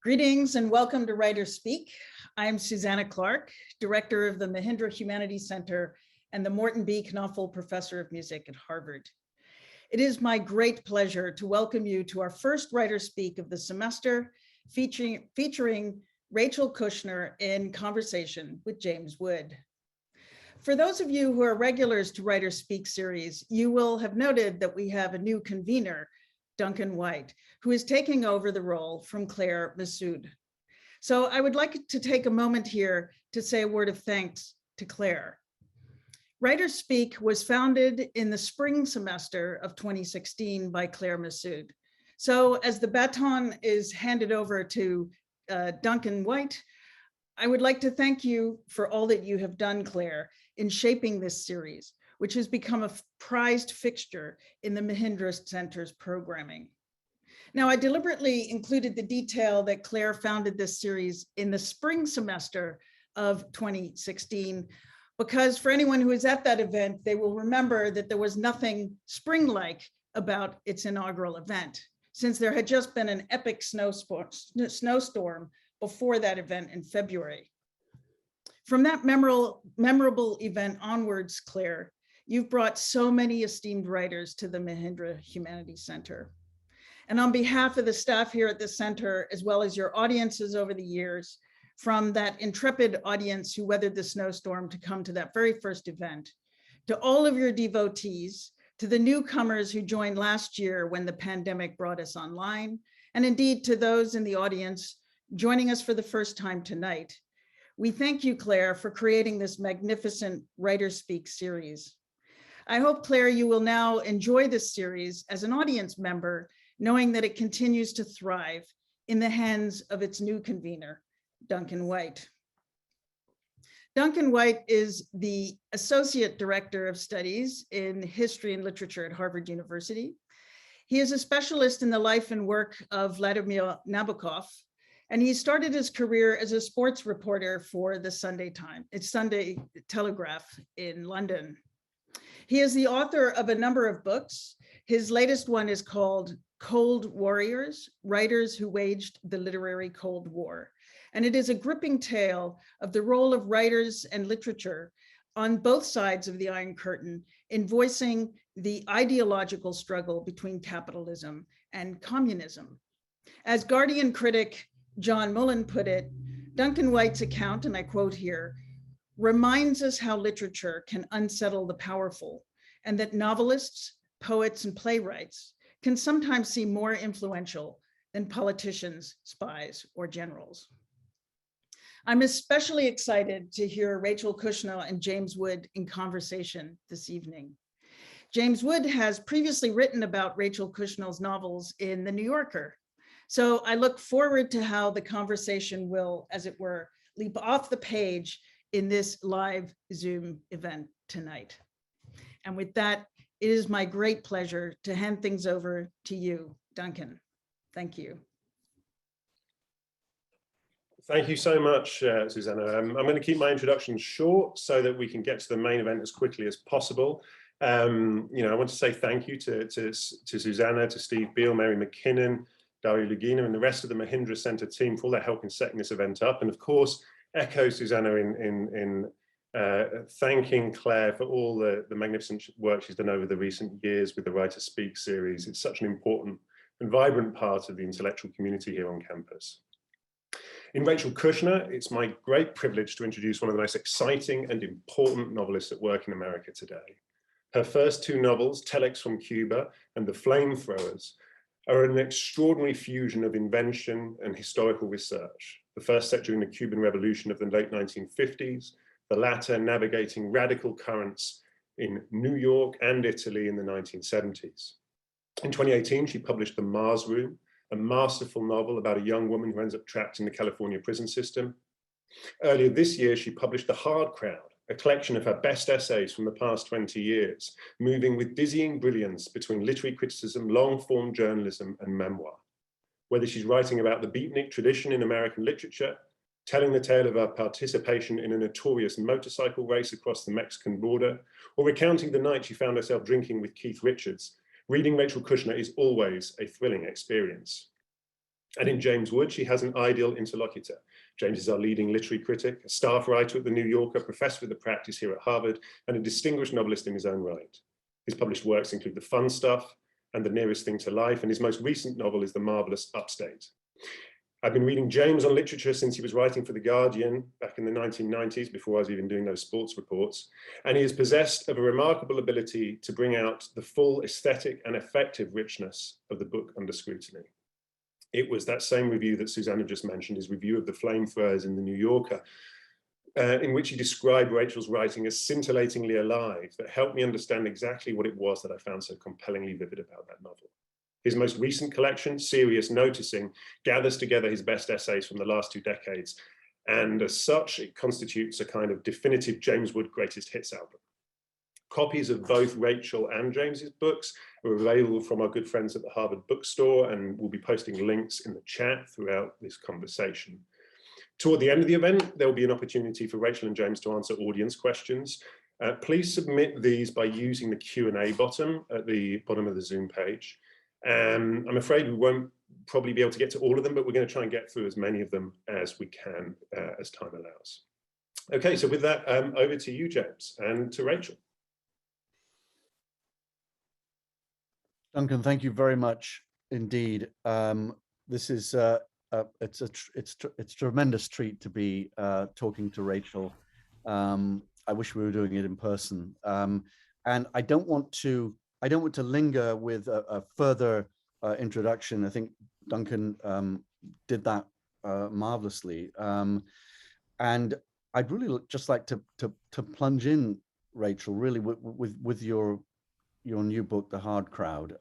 Greetings and welcome to Writers Speak. I'm Susanna Clark, Director of the Mahindra Humanities Center and the Morton B. Knopfel Professor of Music at Harvard. It is my great pleasure to welcome you to our first Writers Speak of the semester, featuring Rachel Kushner in conversation with James Wood. For those of you who are regulars to Writers Speak series, you will have noted that we have a new convener, Duncan White, who is taking over the role from Claire Massoud. So I would like to take a moment here to say a word of thanks to Claire. Writers Speak was founded in the spring semester of 2016 by Claire Massoud. So as the baton is handed over to Duncan White, I would like to thank you for all that you have done, Claire, in shaping this series, which has become a prized fixture in the Mahindra Center's programming. Now, I deliberately included the detail that Claire founded this series in the spring semester of 2016, because for anyone who is at that event, they will remember that there was nothing spring-like about its inaugural event, since there had just been an epic snowstorm before that event in February. From that memorable event onwards, Claire, you've brought so many esteemed writers to the Mahindra Humanities Center. And on behalf of the staff here at the center, as well as your audiences over the years, from that intrepid audience who weathered the snowstorm to come to that very first event, to all of your devotees, to the newcomers who joined last year when the pandemic brought us online, and indeed to those in the audience joining us for the first time tonight. We thank you, Claire, for creating this magnificent Writers Speak series. I hope, Claire, you will now enjoy this series as an audience member, knowing that it continues to thrive in the hands of its new convener, Duncan White. Duncan White is the Associate Director of Studies in History and Literature at Harvard University. He is a specialist in the life and work of Vladimir Nabokov, and he started his career as a sports reporter for the Sunday Telegraph in London. He is the author of a number of books. His latest one is called Cold Warriors, Writers Who Waged the Literary Cold War. And it is a gripping tale of the role of writers and literature on both sides of the Iron Curtain in voicing the ideological struggle between capitalism and communism. As Guardian critic John Mullen put it, Duncan White's account, and I quote here, reminds us how literature can unsettle the powerful, and that novelists, poets, and playwrights can sometimes seem more influential than politicians, spies, or generals. I'm especially excited to hear Rachel Kushner and James Wood in conversation this evening. James Wood has previously written about Rachel Kushner's novels in The New Yorker. So I look forward to how the conversation will, as it were, leap off the page in this live Zoom event tonight. And with that, it is my great pleasure to hand things over to you, Duncan. Thank you. Thank you so much, Susanna. I'm going to keep my introduction short so that we can get to the main event as quickly as possible. I want to say thank you to Susanna, to Steve Beal, Mary McKinnon, Dario Lugina, and the rest of the Mahindra Center team for all their help in setting this event up. And of course, echo Susanna in thanking Claire for all the magnificent work she's done over the recent years with the Writers Speak series. It's such an important and vibrant part of the intellectual community here on campus. In Rachel Kushner, it's my great privilege to introduce one of the most exciting and important novelists at work in America today. Her first two novels, Telex from Cuba and The Flamethrowers, are an extraordinary fusion of invention and historical research. The first set during the Cuban Revolution of the late 1950s, the latter navigating radical currents in New York and Italy in the 1970s. In 2018, she published The Mars Room, a masterful novel about a young woman who ends up trapped in the California prison system. Earlier this year, she published The Hard Crowd, a collection of her best essays from the past 20 years, moving with dizzying brilliance between literary criticism, long-form journalism, and memoir. Whether she's writing about the beatnik tradition in American literature, telling the tale of her participation in a notorious motorcycle race across the Mexican border, or recounting the night she found herself drinking with Keith Richards, reading Rachel Kushner is always a thrilling experience. And in James Wood, she has an ideal interlocutor. James is our leading literary critic, a staff writer at The New Yorker, professor of the practice here at Harvard, and a distinguished novelist in his own right. His published works include The Fun Stuff and The Nearest Thing to Life, and his most recent novel is the marvelous Upstate. I've been reading James on literature since he was writing for The Guardian back in the 1990s, before I was even doing those sports reports. And he is possessed of a remarkable ability to bring out the full aesthetic and effective richness of the book under scrutiny. It was that same review that Susanna just mentioned, his review of the Flamethrowers in The New Yorker, in which he described Rachel's writing as scintillatingly alive, that helped me understand exactly what it was that I found so compellingly vivid about that novel. His most recent collection, Serious Noticing, gathers together his best essays from the last 2 decades, and as such, it constitutes a kind of definitive James Wood greatest hits album. Copies of both Rachel and James's books are available from our good friends at the Harvard Bookstore, and we'll be posting links in the chat throughout this conversation. Toward the end of the event, there will be an opportunity for Rachel and James to answer audience questions. Please submit these by using the Q&A button at the bottom of the Zoom page. I'm afraid we won't probably be able to get to all of them, but we're going to try and get through as many of them as we can as time allows. Okay, so with that, over to you, James, and to Rachel. Duncan, thank you very much indeed. This is it's a tremendous treat to be talking to Rachel. I wish we were doing it in person, and I don't want to linger with a further introduction. I think Duncan did that marvelously, and I'd really just like to plunge in, Rachel, really with your new book, The Hard Crowd.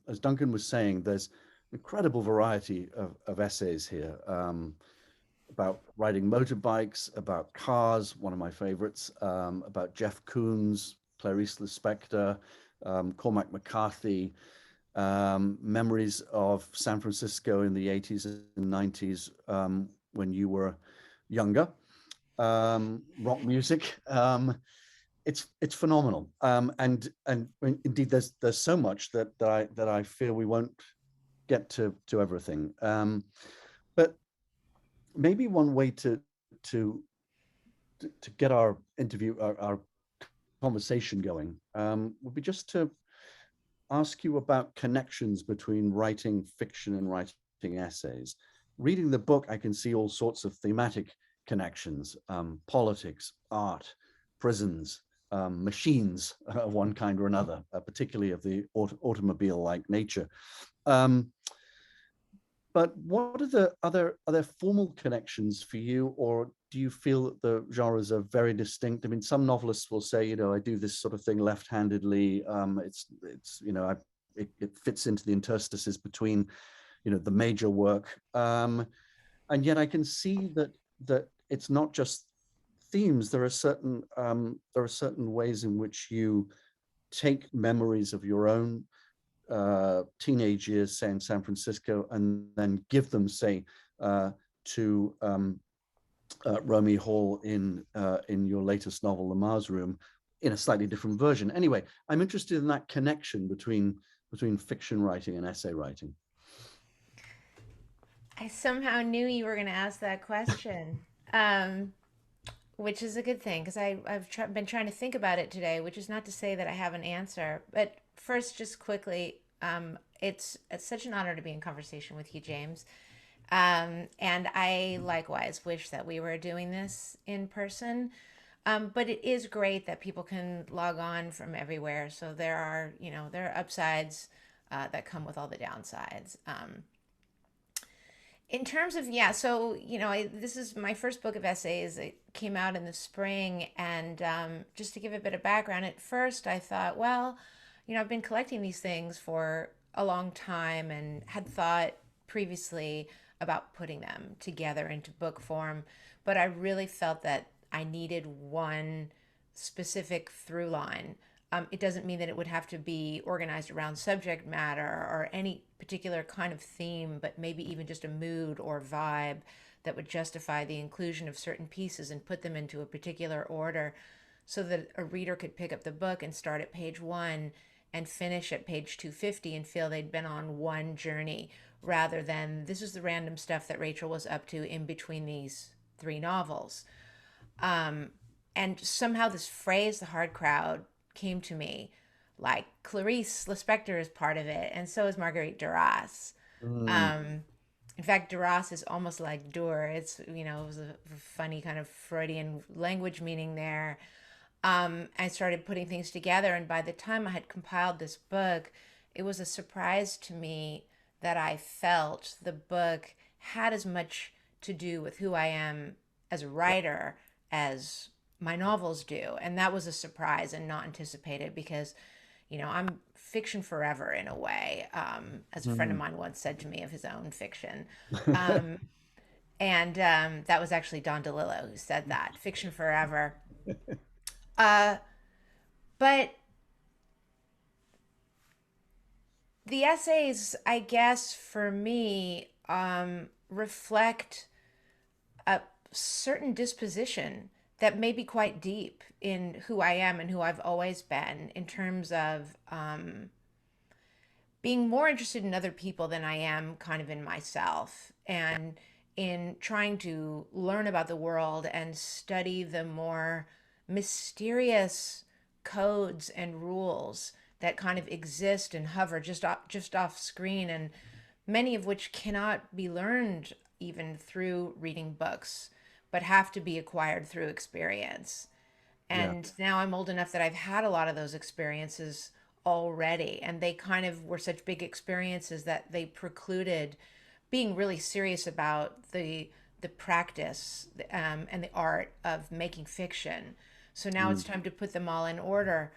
As Duncan was saying, there's incredible variety of essays here about riding motorbikes, about cars, one of my favorites, about Jeff Koons, Clarice Lispector, Cormac McCarthy, memories of San Francisco in the 80s and 90s when you were younger, rock music. It's phenomenal, and indeed there's so much that I fear we won't get to everything. But maybe one way to get our interview, our conversation going, would be just to ask you about connections between writing fiction and writing essays. Reading the book, I can see all sorts of thematic connections: politics, art, prisons, machines of one kind or another, particularly of the automobile-like nature. But what are the other formal connections for you, or do you feel that the genres are very distinct? I mean, some novelists will say, you know, I do this sort of thing left-handedly. It's you know, it fits into the interstices between, you know, the major work, and yet I can see that it's not just themes. There are certain ways in which you take memories of your own teenage years, say in San Francisco, and then give them, say, to Romy Hall in your latest novel, The Mars Room, in a slightly different version. Anyway, I'm interested in that connection between fiction writing and essay writing. I somehow knew you were going to ask that question, which is a good thing, because I've been trying to think about it today, which is not to say that I have an answer. But first, just quickly, it's such an honor to be in conversation with you, James. And I likewise wish that we were doing this in person. But it is great that people can log on from everywhere. So there are upsides that come with all the downsides. In terms of, so, this is my first book of essays. It came out in the spring. And just to give a bit of background, at first I thought, well, I've been collecting these things for a long time and had thought previously about putting them together into book form. But I really felt that I needed one specific through line. It doesn't mean that it would have to be organized around subject matter or any particular kind of theme, but maybe even just a mood or vibe that would justify the inclusion of certain pieces and put them into a particular order so that a reader could pick up the book and start at page 1 and finish at page 250 and feel they'd been on one journey, rather than this is the random stuff that Rachel was up to in between these three novels. And somehow this phrase, the hard crowd, came to me. Like Clarice Lispector is part of it, and so is Marguerite Duras. In fact, Duras is almost like Dur. It's, it was a funny kind of Freudian language meaning there. I started putting things together, and by the time I had compiled this book, it was a surprise to me that I felt the book had as much to do with who I am as a writer as my novels do. And that was a surprise and not anticipated, because I'm fiction forever in a way, as a friend of mine once said to me of his own fiction. That was actually Don DeLillo who said that, fiction forever. But the essays, I guess, for me, reflect a certain disposition that may be quite deep in who I am and who I've always been, in terms of being more interested in other people than I am kind of in myself, and in trying to learn about the world and study the more mysterious codes and rules that kind of exist and hover just off screen, and many of which cannot be learned even through reading books, but have to be acquired through experience. And now I'm old enough that I've had a lot of those experiences already, and they kind of were such big experiences that they precluded being really serious about the practice and the art of making fiction. So now it's time to put them all in order,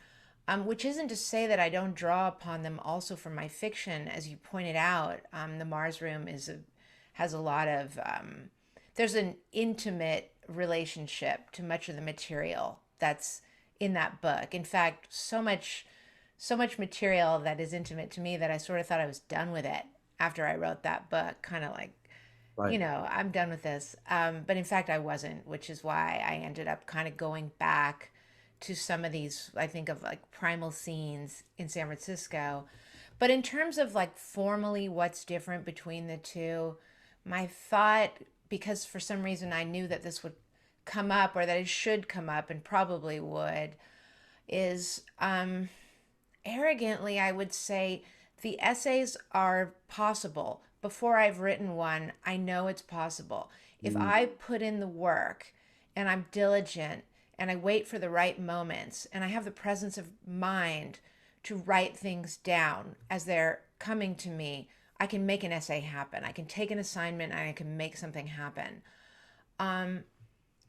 which isn't to say that I don't draw upon them also for my fiction. As you pointed out, the Mars Room has a lot of there's an intimate relationship to much of the material that's in that book. In fact, so much material that is intimate to me that I sort of thought I was done with it after I wrote that book, kind of like, Right. I'm done with this. But in fact, I wasn't, which is why I ended up kind of going back to some of these, I think of like primal scenes in San Francisco. But in terms of like formally what's different between the two, my thought, because for some reason I knew that this would come up, or that it should come up and probably would, is arrogantly, I would say the essays are possible. Before I've written one, I know it's possible. If I put in the work and I'm diligent and I wait for the right moments and I have the presence of mind to write things down as they're coming to me, I can make an essay happen. I can take an assignment and I can make something happen.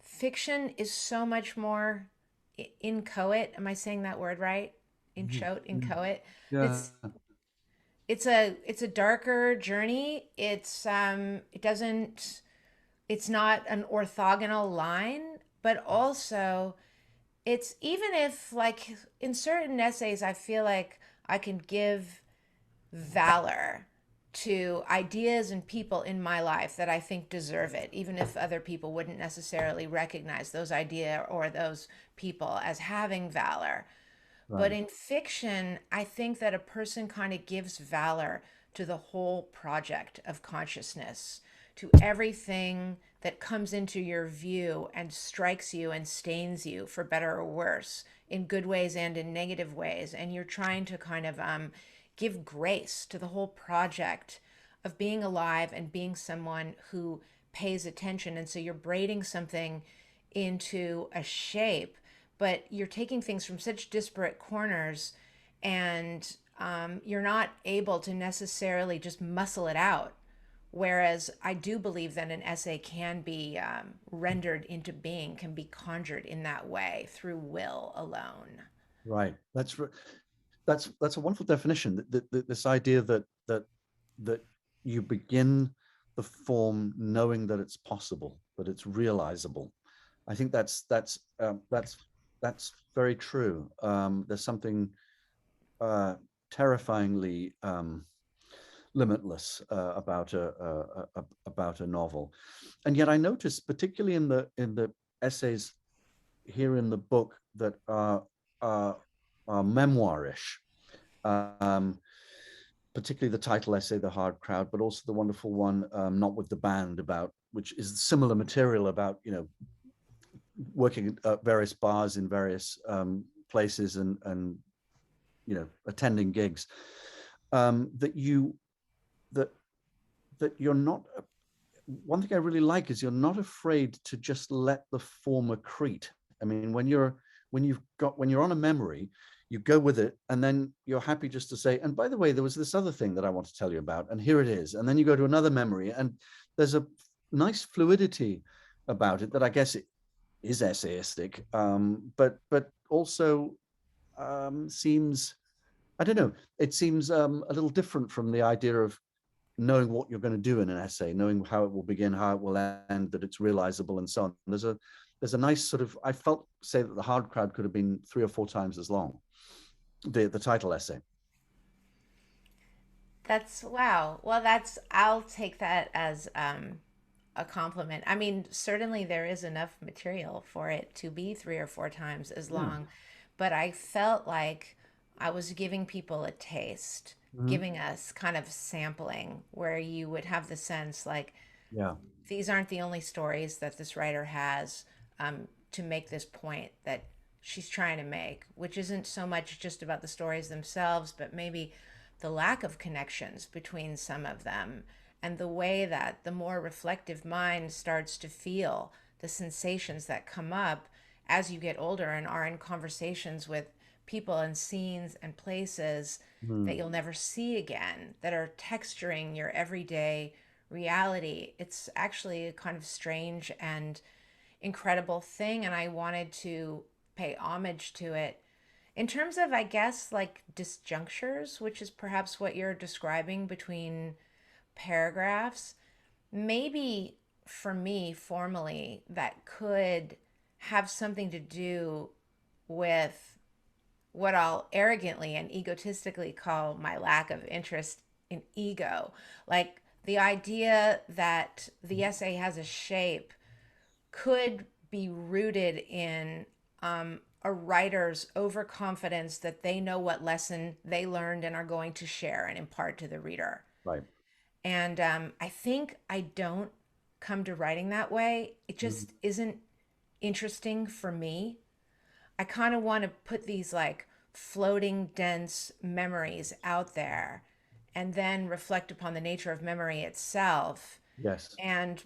Fiction is so much more inchoate. Am I saying that word right? Inchoate. Yeah. It's a darker journey. It's not an orthogonal line, but also it's, even if like in certain essays I feel like I can give valor to ideas and people in my life that I think deserve it, even if other people wouldn't necessarily recognize those ideas or those people as having valor. But in fiction, I think that a person kind of gives valor to the whole project of consciousness, to everything that comes into your view and strikes you and stains you, for better or worse, in good ways and in negative ways. And you're trying to kind of give grace to the whole project of being alive and being someone who pays attention. And so you're braiding something into a shape, but you're taking things from such disparate corners, and you're not able to necessarily just muscle it out. Whereas I do believe that an essay can be rendered into being, can be conjured in that way through will alone. Right. That's a wonderful definition. This idea that you begin the form knowing that it's possible, that it's realizable. I think that's very true. There's something terrifyingly limitless about a novel, and yet I noticed, particularly in the essays here in the book that are memoirish, Um, particularly the title essay, The Hard Crowd, but also the wonderful one, Not With the Band, about, which is similar material about, working at various bars in various places and attending gigs. That you're not. One thing I really like is you're not afraid to just let the form accrete. I mean, when you're on a memory, you go with it, and then you're happy just to say, and by the way, there was this other thing that I want to tell you about, and here it is. And then you go to another memory, and there's a nice fluidity about it that I guess it is essayistic, but also seems, I don't know, it seems a little different from the idea of knowing what you're going to do in an essay, knowing how it will begin, how it will end, that it's realizable, and so on. There's a nice sort of, I felt, say that The Hard Crowd could have been 3 or 4 times as long, the title essay. That's wow. Well, I'll take that as a compliment. I mean, certainly there is enough material for it to be 3 or 4 times as long, but I felt like I was giving people a taste, giving us kind of sampling where you would have the sense like Yeah. these aren't the only stories that this writer has to make this point that she's trying to make, which isn't so much just about the stories themselves, but maybe the lack of connections between some of them and the way that the more reflective mind starts to feel the sensations that come up as you get older and are in conversations with people and scenes and places that you'll never see again, that are texturing your everyday reality. It's actually a kind of strange and incredible thing, and I wanted to pay homage to it. In terms of, I guess, like disjunctures, which is perhaps what you're describing between paragraphs, maybe for me, formally, that could have something to do with what I'll arrogantly and egotistically call my lack of interest in ego. Like the idea that the essay has a shape could be rooted in a writer's overconfidence that they know what lesson they learned and are going to share and impart to the reader. Right. And I think I don't come to writing that way. It just isn't interesting for me. I kind of want to put these like floating, dense memories out there and then reflect upon the nature of memory itself Yes. and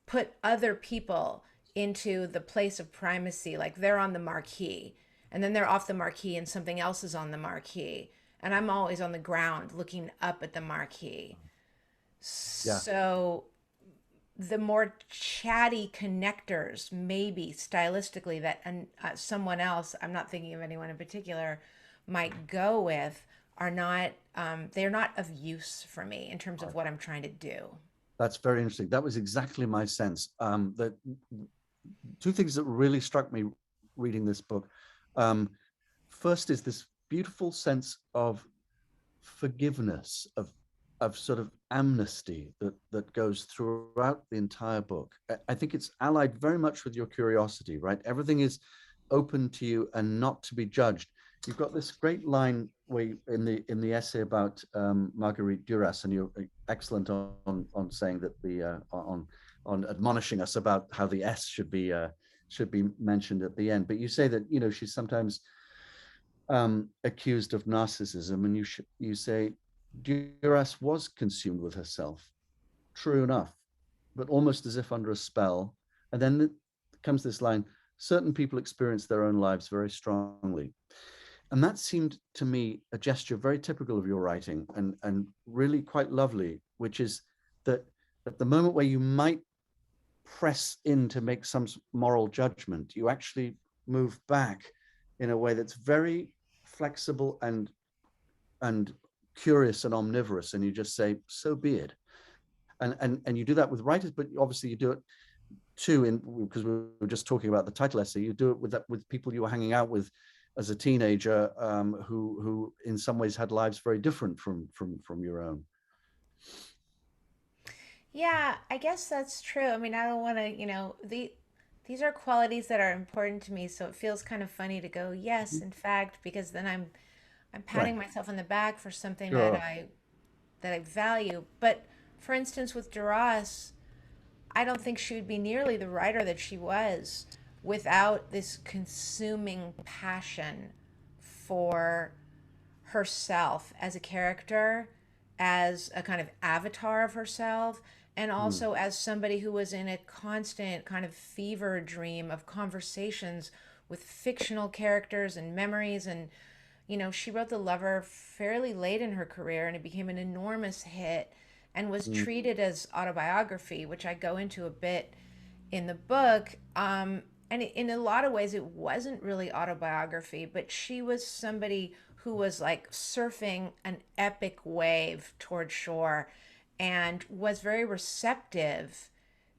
put other people into the place of primacy. Like they're on the marquee and then they're off the marquee and something else is on the marquee. And I'm always on the ground looking up at the marquee. Yeah. So the more chatty connectors, maybe stylistically, that someone else, I'm not thinking of anyone in particular, might go with are not, they're not of use for me in terms of what I'm trying to do. That's very interesting. That was exactly my sense. That 2 things that really struck me reading this book. First is this beautiful sense of forgiveness, of sort of amnesty that goes throughout the entire book. I think it's allied very much with your curiosity, right? Everything is open to you and not to be judged. You've got this great line where in the essay about Marguerite Duras, and you're excellent on saying that the on admonishing us about how the S should be mentioned at the end. But you say that she's sometimes accused of narcissism, and you say Duras was consumed with herself. True enough, but almost as if under a spell. And then comes this line: certain people experience their own lives very strongly. And that seemed to me a gesture very typical of your writing and really quite lovely, which is that at the moment where you might press in to make some moral judgment, you actually move back in a way that's very flexible and curious and omnivorous, and you just say, so be it. And you do that with writers, but obviously you do it too because we were just talking about the title essay. You do it with people you were hanging out with as a teenager, who in some ways had lives very different from your own. Yeah, I guess that's true. I mean, I don't want to, these are qualities that are important to me, so it feels kind of funny to go, yes, in fact, because then I'm Right. patting myself on the back for something Sure. that I value. But for instance, with Duras, I don't think she would be nearly the writer that she was without this consuming passion for herself as a character, as a kind of avatar of herself, and Mm, also as somebody who was in a constant kind of fever dream of conversations with fictional characters and memories. And, she wrote The Lover fairly late in her career, and it became an enormous hit and was mm, treated as autobiography, which I go into a bit in the book. And in a lot of ways, it wasn't really autobiography, but she was somebody who was like surfing an epic wave toward shore and was very receptive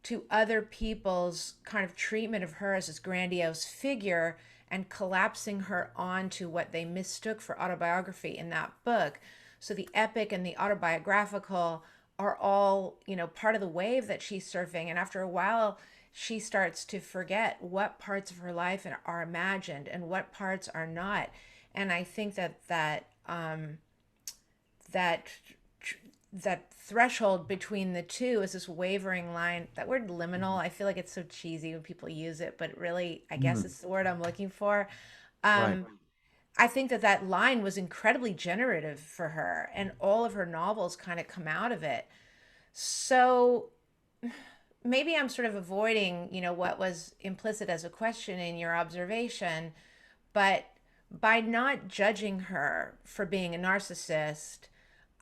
to other people's kind of treatment of her as this grandiose figure and collapsing her onto what they mistook for autobiography in that book. So the epic and the autobiographical are all, part of the wave that she's surfing. And after a while, she starts to forget what parts of her life are imagined and what parts are not. And I think that that threshold between the two is this wavering line. That word liminal, I feel like it's so cheesy when people use it, but really, I guess mm. it's the word I'm looking for. Right. I think that line was incredibly generative for her, and all of her novels kind of come out of it. So maybe I'm sort of avoiding, what was implicit as a question in your observation, but by not judging her for being a narcissist,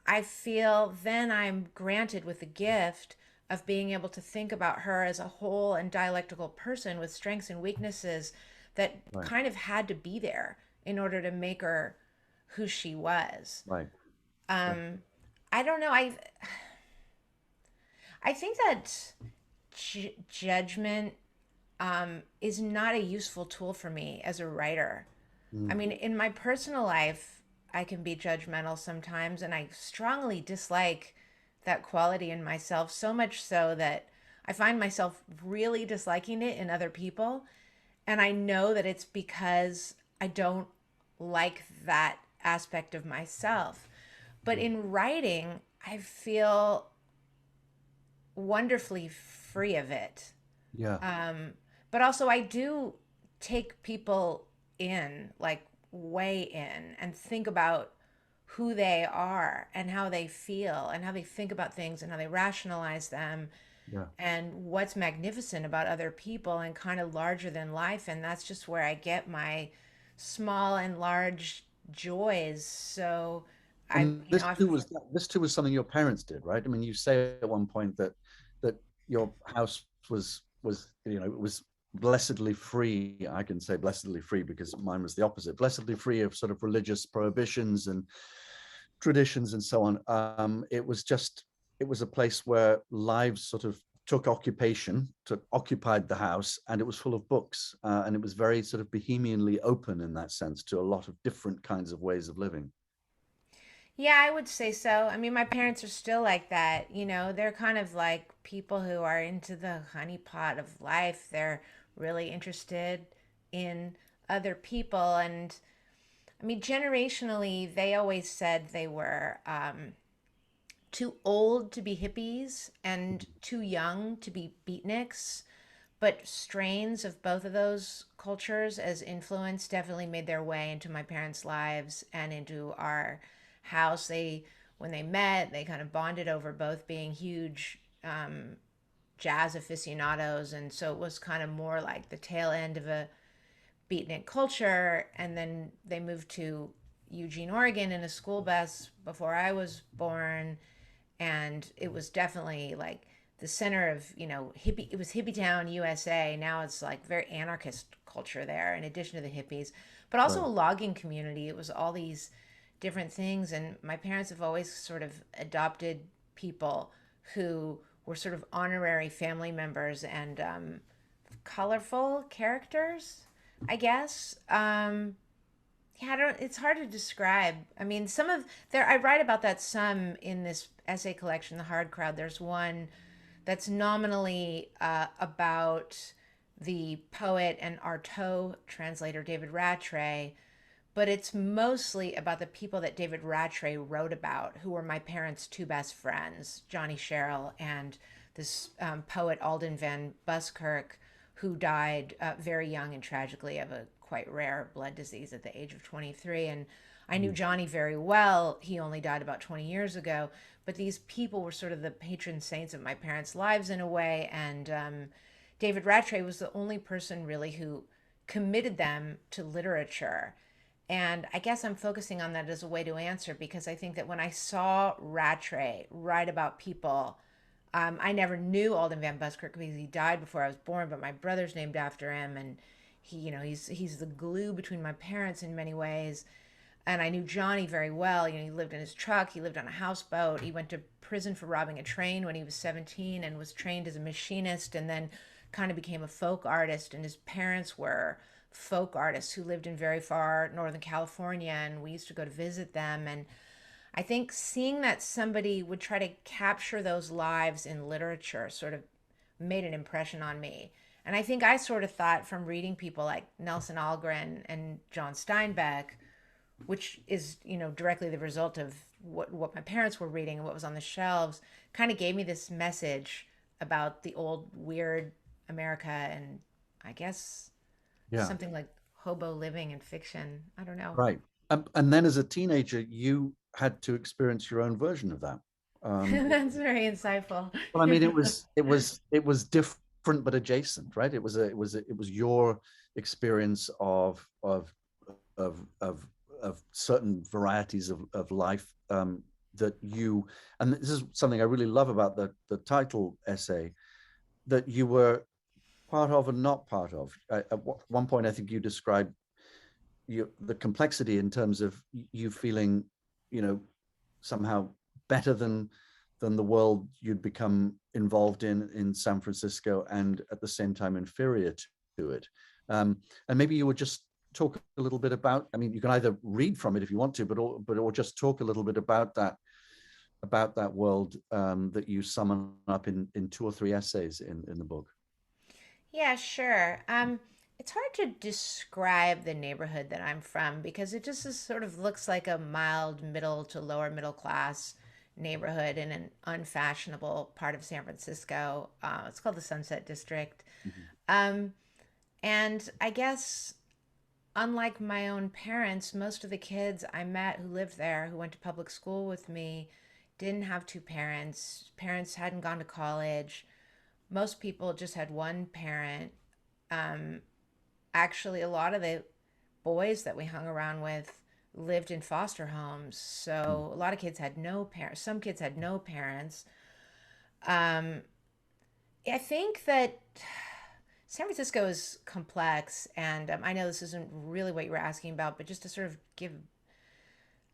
I feel then I'm granted with the gift of being able to think about her as a whole and dialectical person with strengths and weaknesses that Right. kind of had to be there in order to make her who she was. Right. Yeah. Um, I don't know. I think that judgment is not a useful tool for me as a writer. I Mm, mean, in my personal life, I can be judgmental sometimes, and I strongly dislike that quality in myself, so much so that I find myself really disliking it in other people. And I know that it's because I don't like that aspect of myself. But mm. in writing, I feel wonderfully free of it. Yeah. Um, but also, I do take people in, like way in, and think about who they are and how they feel and how they think about things and how they rationalize them Yeah. and what's magnificent about other people and kind of larger than life. And that's just where I get my small and large joys. So And I've this too was something your parents did, right? I mean, you say at one point that your house was it was blessedly free. I can say blessedly free because mine was the opposite. Blessedly free of sort of religious prohibitions and traditions and so on. It was a place where lives sort of took occupation, occupied the house, and it was full of books, and it was very sort of bohemianly open in that sense to a lot of different kinds of ways of living. Yeah, I would say so. I mean, my parents are still like that. They're kind of like people who are into the honeypot of life. They're really interested in other people. And I mean, generationally, they always said they were too old to be hippies and too young to be beatniks. But strains of both of those cultures as influence definitely made their way into my parents' lives and into our house. When they met, they kind of bonded over both being huge jazz aficionados, and so it was kind of more like the tail end of a beatnik culture. And then they moved to Eugene, Oregon in a school bus before I was born, and it was definitely like the center of hippie. It was hippie town USA. Now it's like very anarchist culture there, in addition to the hippies, but also Right. a logging community. It was all these different things, and my parents have always sort of adopted people who were sort of honorary family members and colorful characters, I guess. Yeah, I don't. It's hard to describe. I mean, some of there. I write about that some in this essay collection, The Hard Crowd. There's one that's nominally about the poet and Artaud translator David Rattray, but it's mostly about the people that David Rattray wrote about, who were my parents' two best friends, Johnny Sherrill and this poet Alden van Buskirk, who died very young and tragically of a quite rare blood disease at the age of 23. And I knew Johnny very well. He only died about 20 years ago. But these people were sort of the patron saints of my parents' lives in a way. And David Rattray was the only person really who committed them to literature. And I guess I'm focusing on that as a way to answer, because I think that when I saw Rattray write about people, I never knew Alden van Buskirk because he died before I was born, but my brother's named after him, and he's the glue between my parents in many ways. And I knew Johnny very well. He lived in his truck. He lived on a houseboat. He went to prison for robbing a train when he was 17 and was trained as a machinist, and then kind of became a folk artist. And his parents were folk artists who lived in very far Northern California, and we used to go to visit them. And I think seeing that somebody would try to capture those lives in literature sort of made an impression on me. And I think I sort of thought from reading people like Nelson Algren and John Steinbeck, which is, directly the result of what my parents were reading and what was on the shelves, kind of gave me this message about the old weird America, and I guess something like hobo living and fiction. I don't know. Right. And then as a teenager, you had to experience your own version of that. That's very insightful. Well, I mean, it was different but adjacent, right? It was your experience of certain varieties of life that you, and this is something I really love about the title essay, that you were part of and not part of. At one point, I think you described the complexity in terms of you feeling, somehow better than the world you'd become involved in San Francisco, and at the same time inferior to it. And maybe you would just talk a little bit about, I mean, you can either read from it if you want to, or just talk a little bit about that world that you summon up in 2 or 3 essays in the book. Yeah, sure. It's hard to describe the neighborhood that I'm from because it just sort of looks like a mild middle to lower middle class neighborhood in an unfashionable part of San Francisco. It's called the Sunset District. And I guess, unlike my own parents, most of the kids I met who lived there, who went to public school with me, didn't have 2 parents. Parents hadn't gone to college. Most people just had one parent. Actually, a lot of the boys that we hung around with lived in foster homes. So a lot of kids had no parents. Some kids had no parents. I think that San Francisco is complex, and I know this isn't really what you were asking about, but just to sort of give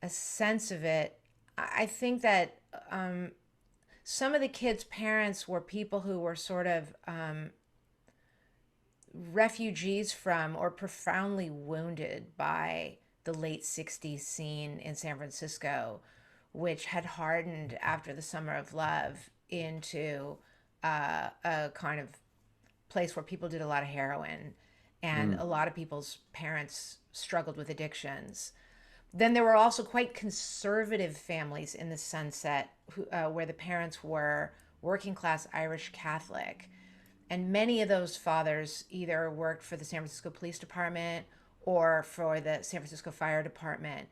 a sense of it, I think that some of the kids' parents were people who were sort of refugees from or profoundly wounded by the late 60s scene in San Francisco, which had hardened after the Summer of Love into a kind of place where people did a lot of heroin, and a lot of people's parents struggled with addictions. Then there were also quite conservative families in the Sunset where the parents were working class Irish Catholic. And many of those fathers either worked for the San Francisco Police Department or for the San Francisco Fire Department.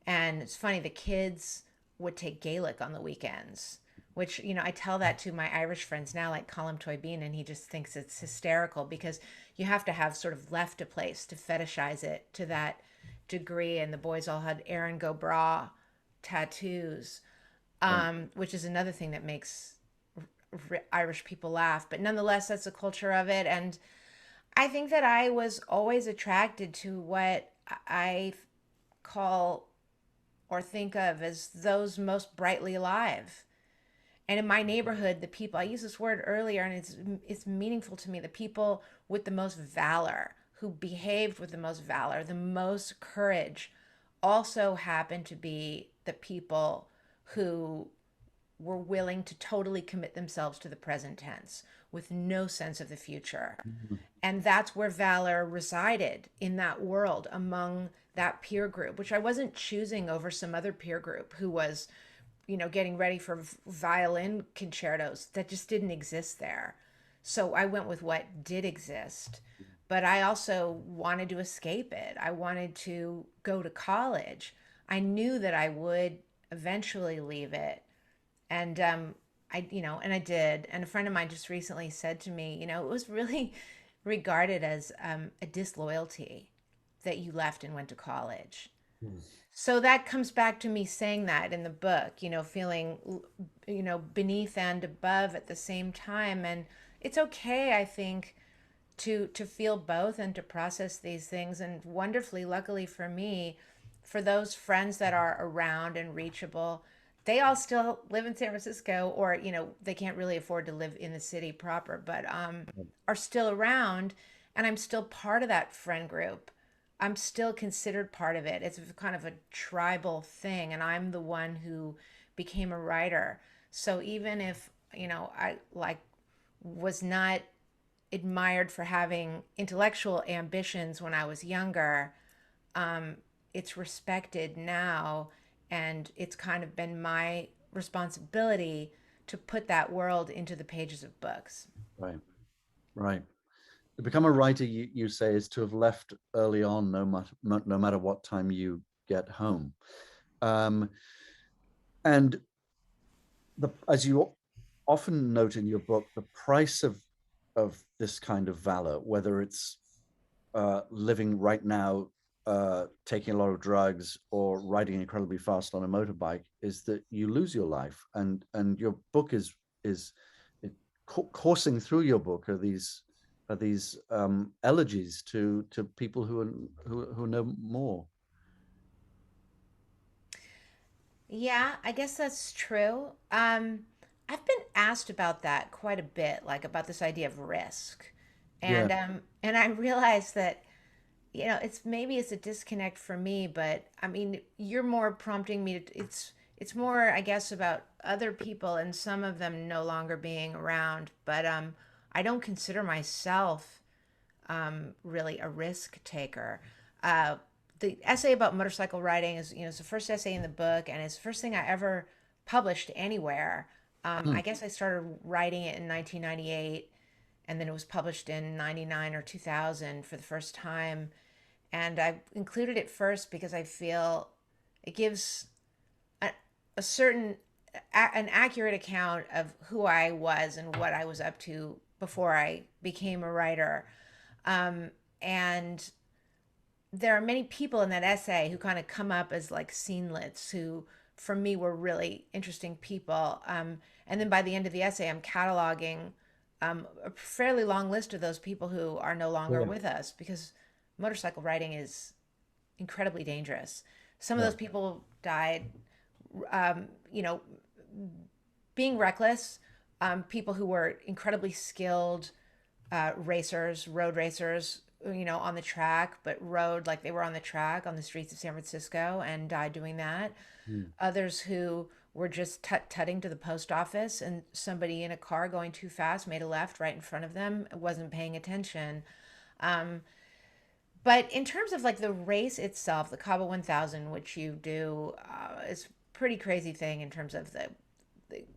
And it's funny, the kids would take Gaelic on the weekends, which, I tell that to my Irish friends now, like Colm Toibín, and he just thinks it's hysterical because you have to have sort of left a place to fetishize it to that degree. And the boys all had Erin go Bra tattoos, which is another thing that makes Irish people laugh. But nonetheless, that's the culture of it. And I think that I was always attracted to what I call or think of as those most brightly alive. And in my neighborhood, the people, I used this word earlier, and it's meaningful to me, the people with the most valor, who behaved with the most valor, the most courage, also happen to be the people who were willing to totally commit themselves to the present tense with no sense of the future. Mhm. And that's where valor resided, in that world, among that peer group, which I wasn't choosing over some other peer group who was, getting ready for violin concertos that just didn't exist there. So I went with what did exist. But I also wanted to escape it. I wanted to go to college. I knew that I would eventually leave it. And and I did. And a friend of mine just recently said to me, it was really regarded as a disloyalty that you left and went to college. Mm. So that comes back to me saying that in the book, feeling, beneath and above at the same time. And it's okay, I think, to feel both and to process these things. And wonderfully, luckily for me, for those friends that are around and reachable, they all still live in San Francisco, or they can't really afford to live in the city proper, but are still around, and I'm still part of that friend group. I'm still considered part of it. It's kind of a tribal thing, and I'm the one who became a writer. So even if I was not admired for having intellectual ambitions when I was younger, it's respected now, and it's kind of been my responsibility to put that world into the pages of books. Right, right. To become a writer, you say, is to have left early on, no matter what time you get home. And as you often note in your book, the price of this kind of valor, whether it's living right now, taking a lot of drugs, or riding incredibly fast on a motorbike, is that you lose your life. And your book is coursing through your book are these elegies to people who know more. Yeah, I guess that's true. I've been asked about that quite a bit, like about this idea of risk. Yeah, And I realized that, it's a disconnect for me, but I mean, you're more prompting me to, it's more, I guess, about other people and some of them no longer being around, but I don't consider myself really a risk taker. The essay about motorcycle riding is, it's the first essay in the book, and it's the first thing I ever published anywhere. I guess I started writing it in 1998, and then it was published in 99 or 2000 for the first time. And I included it first because I feel it gives a certain, an accurate account of who I was and what I was up to before I became a writer. And there are many people in that essay who kind of come up as like scenelets, who for me were really interesting people. And then by the end of the essay, I'm cataloging a fairly long list of those people who are no longer yeah, with us, because motorcycle riding is incredibly dangerous. Some of yeah, those people died, um, you know, being reckless. People who were incredibly skilled racers, road racers, on the track, but rode like they were on the track on the streets of San Francisco and died doing that. mm, Others who were just tutting to the post office, and somebody in a car going too fast made a left right in front of them, wasn't paying attention. Um, but in terms of like the race itself, the Cabo 1000, which you do, is a pretty crazy thing in terms of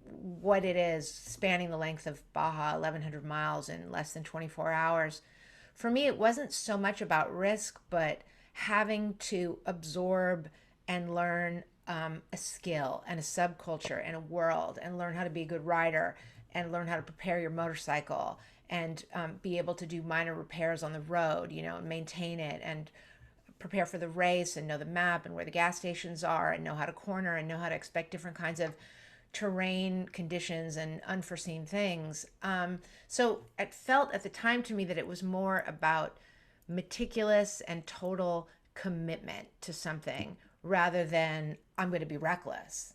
what it is, spanning the length of Baja, 1,100 miles in less than 24 hours. For me, it wasn't so much about risk, but having to absorb and learn a skill and a subculture and a world, and learn how to be a good rider, and learn how to prepare your motorcycle, and be able to do minor repairs on the road, and maintain it, and prepare for the race, and know the map and where the gas stations are, and know how to corner, and know how to expect different kinds of terrain conditions and unforeseen things. So it felt at the time to me that it was more about meticulous and total commitment to something, rather than I'm going to be reckless.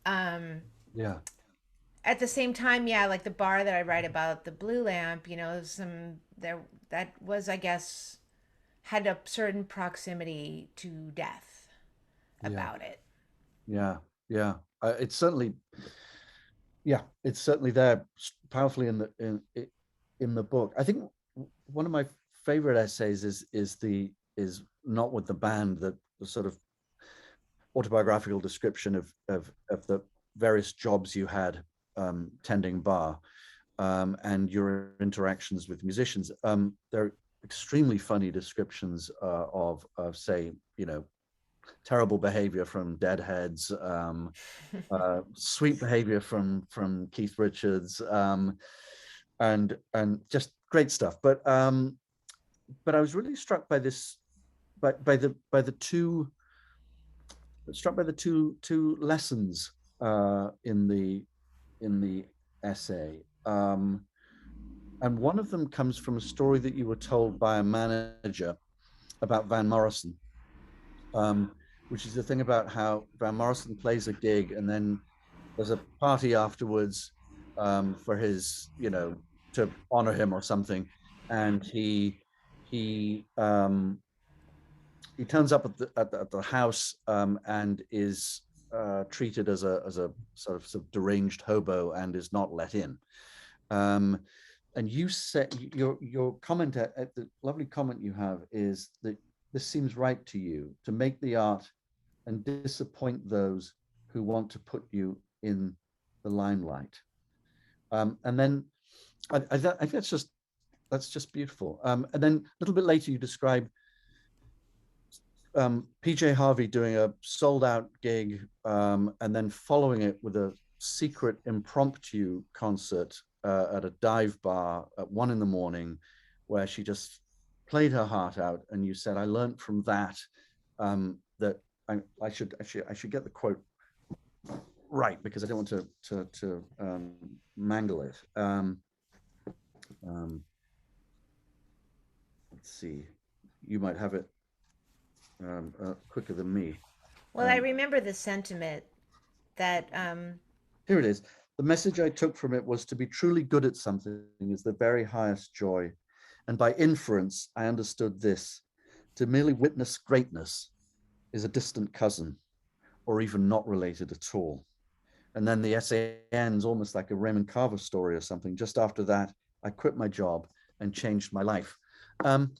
Um, yeah, at the same time, yeah, like the bar that I write about, the blue lamp, some there that was, I guess, had a certain proximity to death yeah, about it. yeah, yeah. It's certainly Yeah, it's certainly there powerfully in the book. I think one of my favorite essays is not with the band, the sort of autobiographical description of the various jobs you had tending bar, and your interactions with musicians. They're extremely funny descriptions of say, terrible behavior from Deadheads, sweet behavior from Keith Richards, and just great stuff. But I was really struck by this, by the two two lessons in the essay. And one of them comes from a story that you were told by a manager about Van Morrison, which is the thing about how Van Morrison plays a gig and then there's a party afterwards for his, to honor him or something, and he turns up at the house and is treated as a sort of deranged hobo and is not let in. And you said your comment at the lovely comment you have is that this seems right to you, to make the art and disappoint those who want to put you in the limelight. And then I think that's just beautiful. And then a little bit later you describe PJ Harvey doing a sold out gig and then following it with a secret impromptu concert at a dive bar at 1 a.m, where she just played her heart out. And you said, I learned from that that I should get the quote right, because I don't want to mangle it. Let's see, you might have it quicker than me. Well, I remember the sentiment that Here it is. The message I took from it was to be truly good at something is the very highest joy. And by inference, I understood this: to merely witness greatness is a distant cousin, or even not related at all. And then the essay ends almost like a Raymond Carver story or something. Just after that, I quit my job and changed my life. Going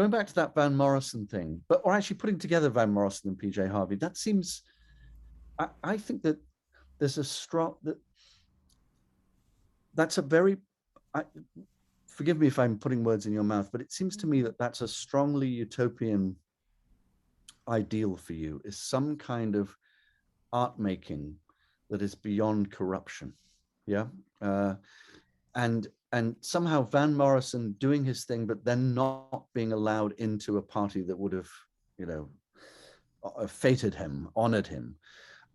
back to that Van Morrison thing, or actually putting together Van Morrison and PJ Harvey, that seems, I think that there's a strong, that's a very, forgive me if I'm putting words in your mouth, but it seems to me that that's a strongly utopian ideal for you, is some kind of art making that is beyond corruption. Yeah. And somehow Van Morrison doing his thing, but then not being allowed into a party that would have, fated him, honored him.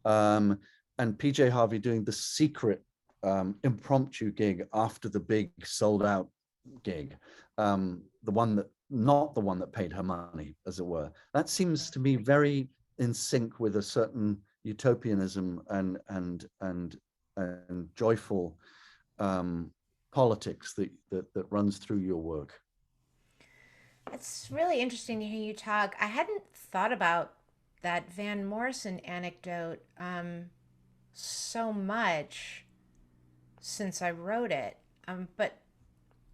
And PJ Harvey doing the secret impromptu gig after the big sold out gig, not the one that paid her money, as it were. That seems to me very in sync with a certain utopianism and joyful politics that runs through your work. it's really interesting to hear you talk. I hadn't thought about that Van Morrison anecdote so much since I wrote it, but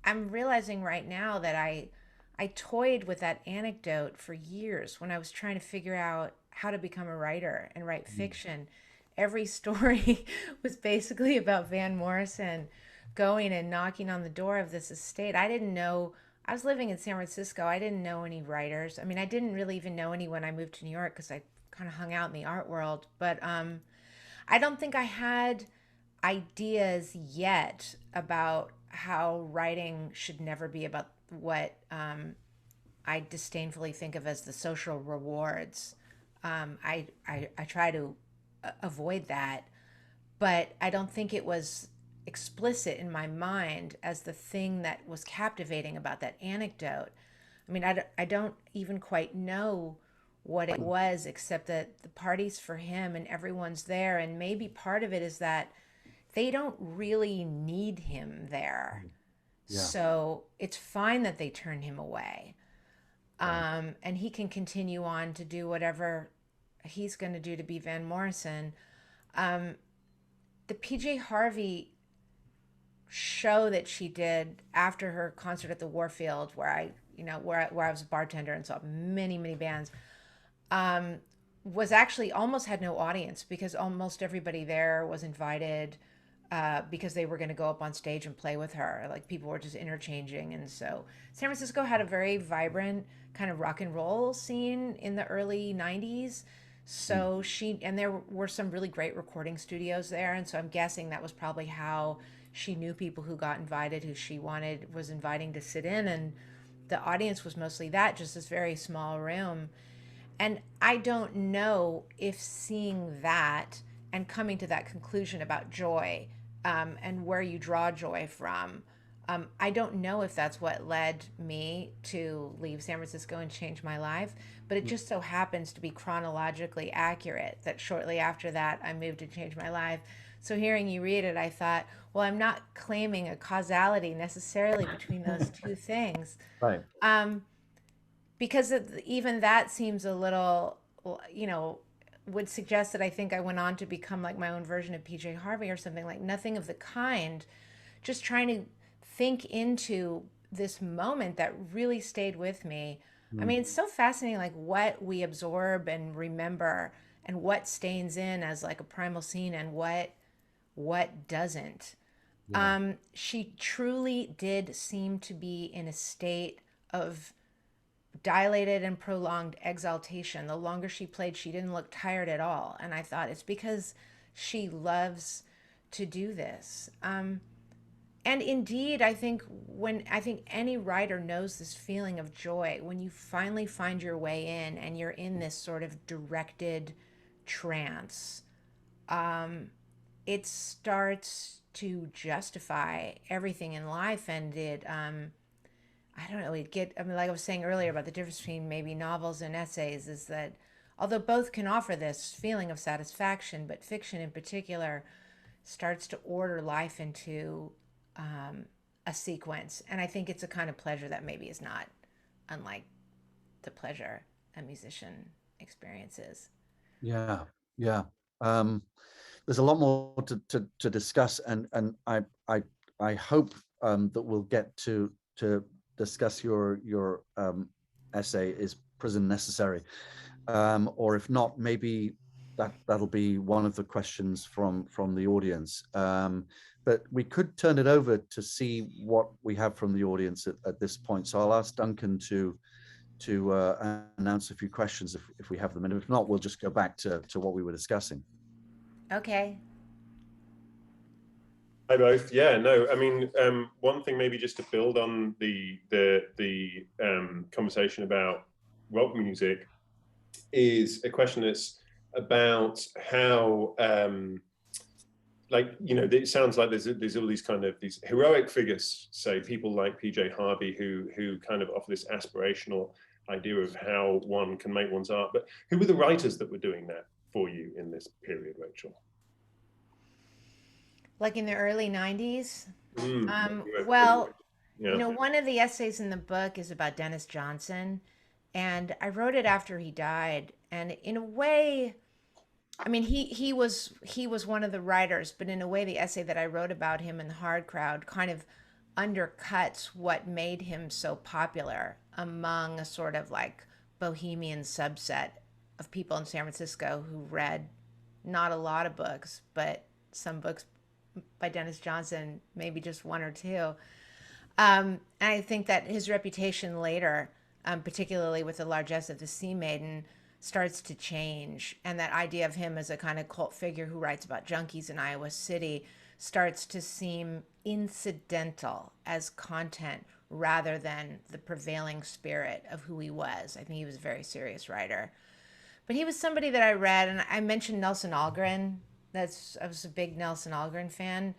I'm realizing right now that I toyed with that anecdote for years when I was trying to figure out how to become a writer and write fiction. Every story was basically about Van Morrison going and knocking on the door of this estate. I didn't know, I was living in San Francisco. I didn't know any writers. I mean, I didn't really even know any when I moved to New York because I kind of hung out in the art world. But I don't think I had ideas yet about how writing should never be about what I disdainfully think of as the social rewards. I try to avoid that, but I don't think it was explicit in my mind as the thing that was captivating about that anecdote. I mean, I don't even quite know what it was, except that the party's for him and everyone's there. And maybe part of it is that they don't really need him there. Yeah. So it's fine that they turn him away. And he can continue on to do whatever he's going to do to be Van Morrison. the PJ Harvey show that she did after her concert at the Warfield, where I was a bartender and saw many, many bands, was actually almost had no audience because almost everybody there was invited because they were going to go up on stage and play with her. Like people were just interchanging. And so San Francisco had a very vibrant kind of rock and roll scene in the early 90s. So and there were some really great recording studios there. And so I'm guessing that was probably how she knew people who got invited, who she was inviting to sit in. And the audience was mostly that, just this very small room. And I don't know if seeing that and coming to that conclusion about joy, and where you draw joy from, I don't know if that's what led me to leave San Francisco and change my life, but it just so happens to be chronologically accurate that shortly after that, I moved to change my life. So hearing you read it, I thought, well, I'm not claiming a causality necessarily between those two things. Right. Because even that seems a little, would suggest that I think I went on to become like my own version of PJ Harvey or something. Like nothing of the kind, just trying to think into this moment that really stayed with me. I mean, it's so fascinating, like what we absorb and remember and what stays in as like a primal scene and what doesn't. She truly did seem to be in a state of dilated and prolonged exaltation. The longer she played, she didn't look tired at all. And I thought it's because she loves to do this. And indeed, I think any writer knows this feeling of joy when you finally find your way in and you're in this sort of directed trance. It starts to justify everything in life, and I don't know, like I was saying earlier about the difference between maybe novels and essays is that although both can offer this feeling of satisfaction, but fiction in particular starts to order life into a sequence. And I think it's a kind of pleasure that maybe is not unlike the pleasure a musician experiences. Yeah, yeah. There's a lot more to discuss, and I hope that we'll get to discuss your essay, Is Prison Necessary? Or if not, maybe that'll be one of the questions from the audience. But we could turn it over to see what we have from the audience at this point. So I'll ask Duncan to announce a few questions if we have them, and if not, we'll just go back to what we were discussing. Okay. Hi both. Yeah, no, I mean, one thing maybe just to build on the conversation about rock music is a question that's about how it sounds like there's all these kind of these heroic figures, say people like PJ Harvey, who kind of offer this aspirational idea of how one can make one's art. But who were the writers that were doing that for you in this period, Rachel? Like in the early 90s? Yeah. Well, one of the essays in the book is about Dennis Johnson, and I wrote it after he died. And in a way, I mean, he was one of the writers, but in a way, the essay that I wrote about him in the Hard Crowd kind of undercuts what made him so popular among a sort of like bohemian subset of people in San Francisco who read not a lot of books, but some books by Dennis Johnson, maybe just one or two. And I think that his reputation later, particularly with the largesse of the Sea Maiden, starts to change. And that idea of him as a kind of cult figure who writes about junkies in Iowa City starts to seem incidental as content rather than the prevailing spirit of who he was. I think he was a very serious writer. But he was somebody that I read, and I mentioned Nelson Algren. I was a big Nelson Algren fan.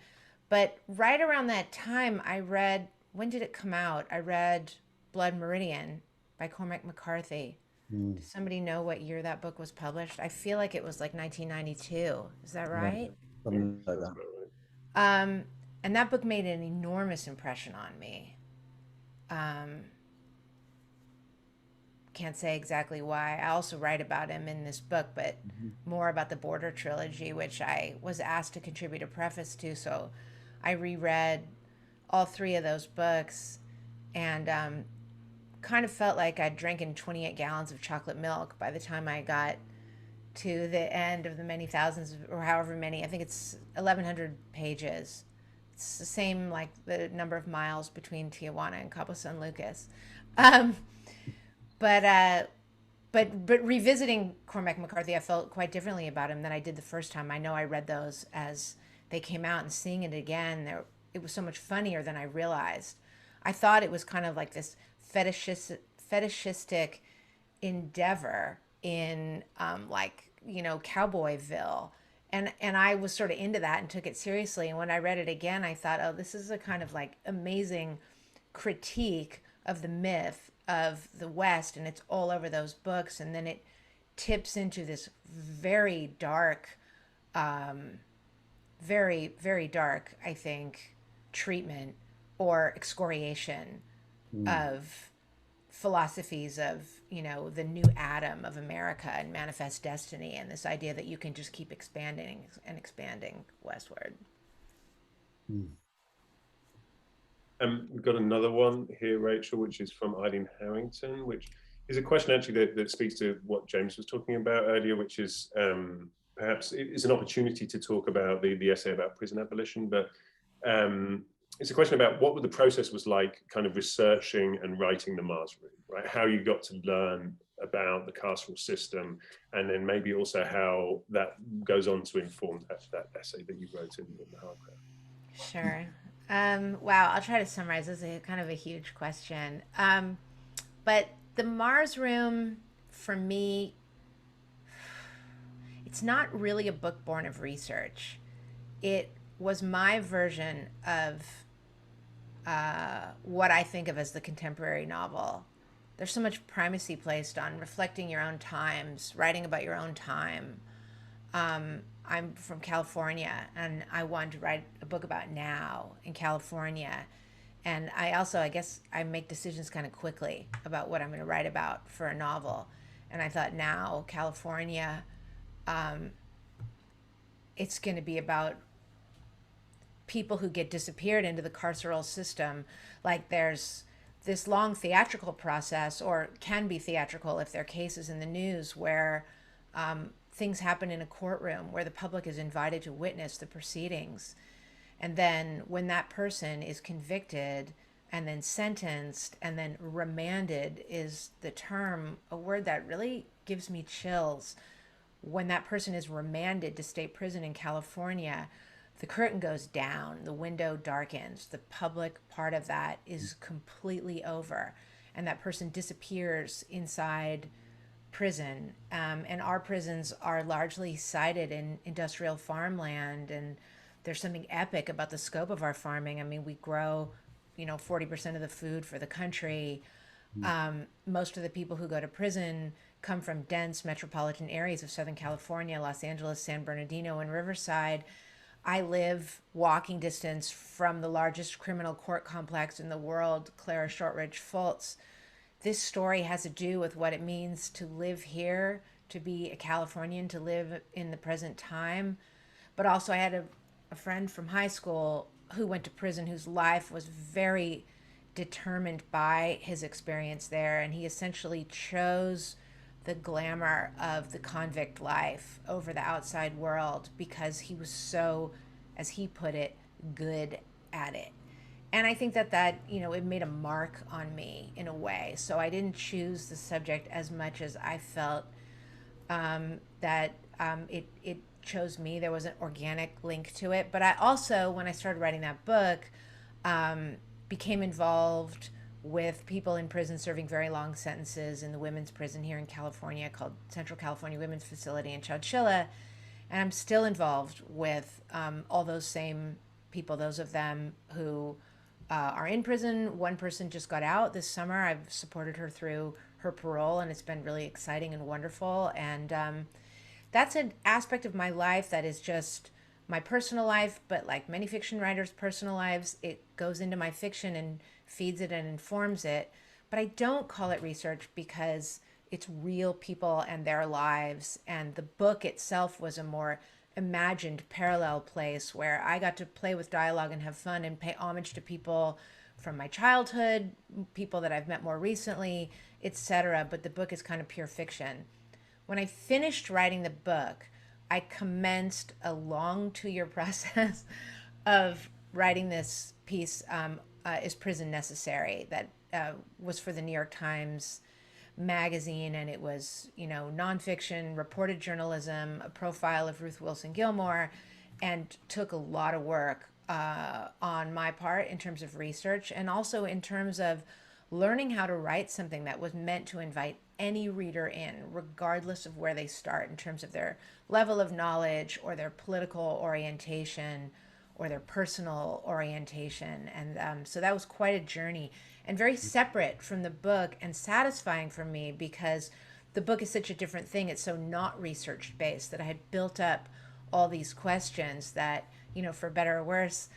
But right around that time, I read, when did it come out? I read Blood Meridian by Cormac McCarthy. Does somebody know what year that book was published? I feel like it was like 1992. Is that right? Something like that. And that book made an enormous impression on me. can't say exactly why. I also write about him in this book, but more about the Border trilogy, which I was asked to contribute a preface to. So I reread all three of those books and kind of felt like I'd drinking 28 gallons of chocolate milk by the time I got to the end of the many thousands or however many. I think it's 1,100 pages. It's the same like the number of miles between Tijuana and Cabo San Lucas. Um, but revisiting Cormac McCarthy, I felt quite differently about him than I did the first time. I know I read those as they came out, and seeing it again, it was so much funnier than I realized. I thought it was kind of like this fetishistic endeavor in like, you know, Cowboyville. And I was sort of into that and took it seriously. And when I read it again, I thought, oh, this is a kind of like amazing critique of the myth of the West, and it's all over those books. And then it tips into this very dark, very, very dark, I think, treatment or excoriation of philosophies of, you know, the new Adam of America and manifest destiny, and this idea that you can just keep expanding and expanding westward. We've got another one here, Rachel, which is from Eileen Harrington, which is a question actually that speaks to what James was talking about earlier, which is perhaps it's an opportunity to talk about the essay about prison abolition, but it's a question about what the process was like kind of researching and writing the Mars Room, right? How you got to learn about the carceral system, and then maybe also how that goes on to inform that essay that you wrote in the hardcover. Sure. Wow, I'll try to summarize. This is kind of a huge question. But the Mars Room, for me, it's not really a book born of research. It was my version of what I think of as the contemporary novel. There's so much primacy placed on reflecting your own times, writing about your own time. I'm from California, and I wanted to write a book about now in California. And I guess I make decisions kind of quickly about what I'm going to write about for a novel. And I thought, now, California, it's going to be about people who get disappeared into the carceral system. Like, there's this long theatrical process, or can be theatrical if there are cases in the news where things happen in a courtroom where the public is invited to witness the proceedings. And then when that person is convicted and then sentenced and then remanded is the term, a word that really gives me chills. When that person is remanded to state prison in California, the curtain goes down, the window darkens, the public part of that is completely over, and that person disappears inside prison. And our prisons are largely sited in industrial farmland, and there's something epic about the scope of our farming. I mean, we grow, 40% of the food for the country. Most of the people who go to prison come from dense metropolitan areas of Southern California, Los Angeles, San Bernardino, and Riverside. I live walking distance from the largest criminal court complex in the world, Clara Shortridge Fultz. This story has to do with what it means to live here, to be a Californian, to live in the present time. But also I had a friend from high school who went to prison, whose life was very determined by his experience there. And he essentially chose the glamour of the convict life over the outside world because he was so, as he put it, good at it. And I think that it made a mark on me in a way. So I didn't choose the subject as much as I felt that it chose me. There was an organic link to it. But I also, when I started writing that book, became involved with people in prison serving very long sentences in the women's prison here in California called Central California Women's Facility in Chowchilla. And I'm still involved with all those same people, those of them who are in prison. One person just got out this summer. I've supported her through her parole, and it's been really exciting and wonderful. And that's an aspect of my life that is just my personal life, but like many fiction writers' personal lives, it goes into my fiction and feeds it and informs it. But I don't call it research because it's real people and their lives. And the book itself was a more imagined parallel place where I got to play with dialogue and have fun and pay homage to people from my childhood, people that I've met more recently, etc. But the book is kind of pure fiction. When I finished writing the book, I commenced a long 2-year process of writing this piece, Is Prison Necessary? That was for the New York Times magazine, and it was, nonfiction, reported journalism, a profile of Ruth Wilson Gilmore, and took a lot of work on my part in terms of research, and also in terms of learning how to write something that was meant to invite any reader in, regardless of where they start in terms of their level of knowledge or their political orientation or their personal orientation. And so that was quite a journey, and very separate from the book, and satisfying for me because the book is such a different thing. It's so not research based that I had built up all these questions that, for better or worse,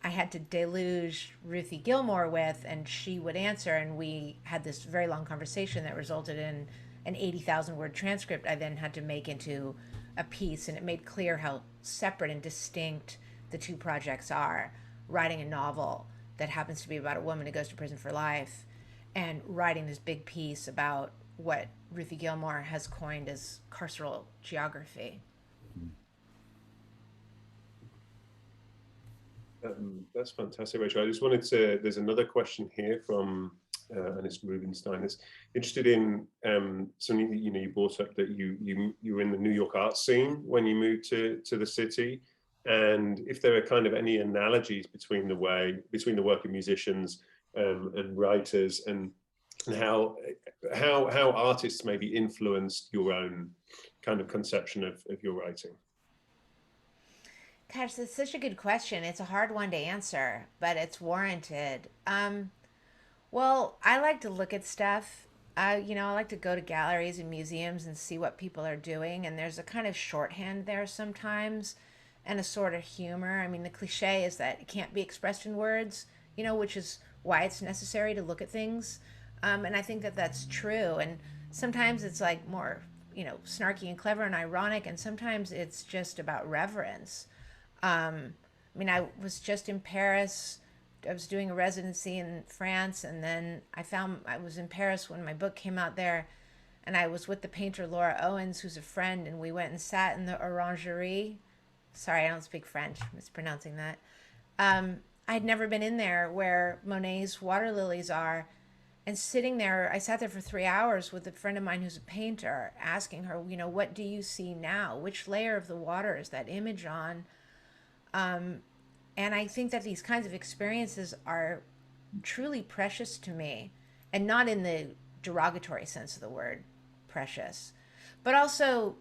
I had to deluge Ruthie Gilmore with, and she would answer. And we had this very long conversation that resulted in an 80,000 word transcript I then had to make into a piece. And it made clear how separate and distinct the two projects are. Writing a novel that happens to be about a woman who goes to prison for life, and writing this big piece about what Ruthie Gilmore has coined as carceral geography. That's fantastic, Rachel. I just wanted to, there's another question here from Ernest Rubinstein. That's interested in something that you brought up, that you were in the New York art scene when you moved to the city, and if there are kind of any analogies between the work of musicians and writers, and how artists maybe influenced your own kind of conception of your writing. Gosh, that's such a good question. It's a hard one to answer, but it's warranted. Well, I like to look at stuff. I like to go to galleries and museums and see what people are doing. And there's a kind of shorthand there sometimes, and a sort of humor. I mean, the cliche is that it can't be expressed in words, which is why it's necessary to look at things. And I think that that's true. And sometimes it's like more, snarky and clever and ironic. And sometimes it's just about reverence. I was just in Paris. I was doing a residency in France, and then I was in Paris when my book came out there, and I was with the painter Laura Owens, who's a friend, and we went and sat in the Orangerie. Sorry, I don't speak French, I'm mispronouncing that. I'd never been in there where Monet's water lilies are, and sitting there, I sat there for 3 hours with a friend of mine who's a painter, asking her, what do you see now? Which layer of the water is that image on? And I think that these kinds of experiences are truly precious to me, and not in the derogatory sense of the word precious, but also,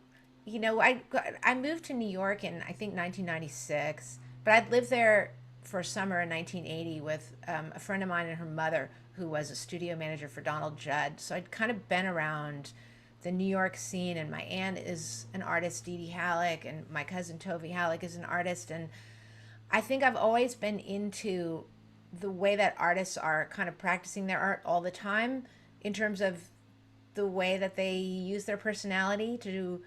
I moved to New York in, I think, 1996, but I'd lived there for a summer in 1980 with a friend of mine and her mother, who was a studio manager for Donald Judd. So I'd kind of been around the New York scene, and my aunt is an artist, Dee Dee Halleck, and my cousin Tovie Halleck is an artist. And I think I've always been into the way that artists are kind of practicing their art all the time, in terms of the way that they use their personality to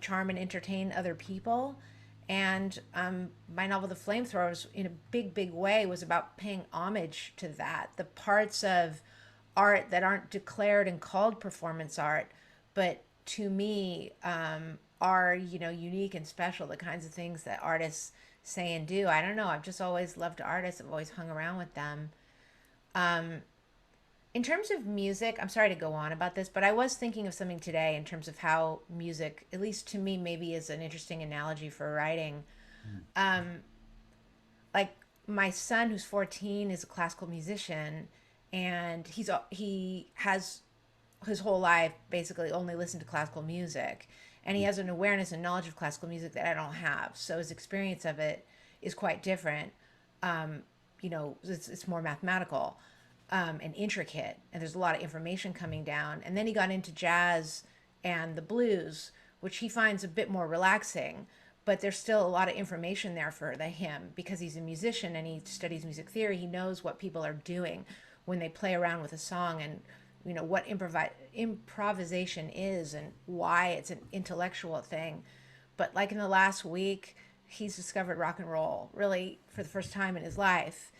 charm and entertain other people. And my novel, The Flamethrowers, in a big, big way, was about paying homage to that. The parts of art that aren't declared and called performance art, but to me are, unique and special, the kinds of things that artists say and do. I don't know. I've just always loved artists. I've always hung around with them. In terms of music, I'm sorry to go on about this, but I was thinking of something today in terms of how music, at least to me, maybe is an interesting analogy for writing. Like my son, who's 14, is a classical musician, and he has his whole life basically only listened to classical music, and he has an awareness and knowledge of classical music that I don't have. So his experience of it is quite different. It's more mathematical and intricate, and there's a lot of information coming down. And then he got into jazz and the blues, which he finds a bit more relaxing, but there's still a lot of information there for him, because he's a musician and he studies music theory. He knows what people are doing when they play around with a song, and you know, what improvisation is and why it's an intellectual thing. But like in the last week, he's discovered rock and roll really for the first time in his life.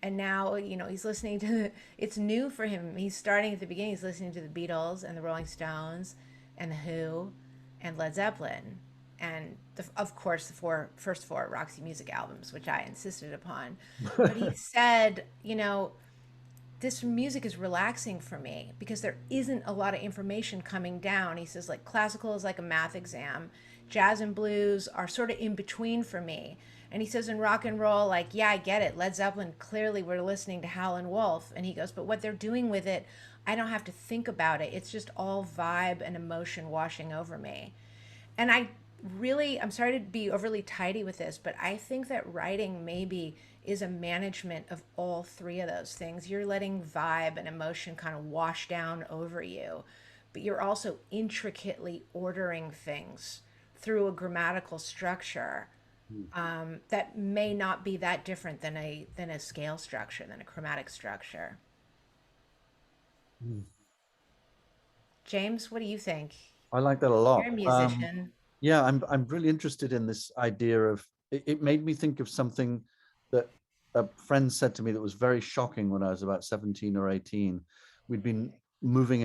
And now, you know, he's listening to, it's new for him. He's starting at the beginning. He's listening to the Beatles and the Rolling Stones and the Who and Led Zeppelin. And of course, the first four Roxy Music albums, which I insisted upon. But he said, you know, this music is relaxing for me because there isn't a lot of information coming down. He says, like, classical is like a math exam. Jazz and blues are sort of in between for me. And he says in rock and roll, like, yeah, I get it. Led Zeppelin, clearly we're listening to Howlin' Wolf. And he goes, but what they're doing with it, I don't have to think about it. It's just all vibe and emotion washing over me. And I'm sorry to be overly tidy with this, but I think that writing maybe is a management of all three of those things. You're letting vibe and emotion kind of wash down over you, but you're also intricately ordering things through a grammatical structure that may not be that different than a scale structure, than a chromatic structure. James, what do you think? I like that a lot. You're a musician. Yeah, I'm really interested in this idea of it made me think of something that a friend said to me that was very shocking when I was about 17 or 18. We'd been moving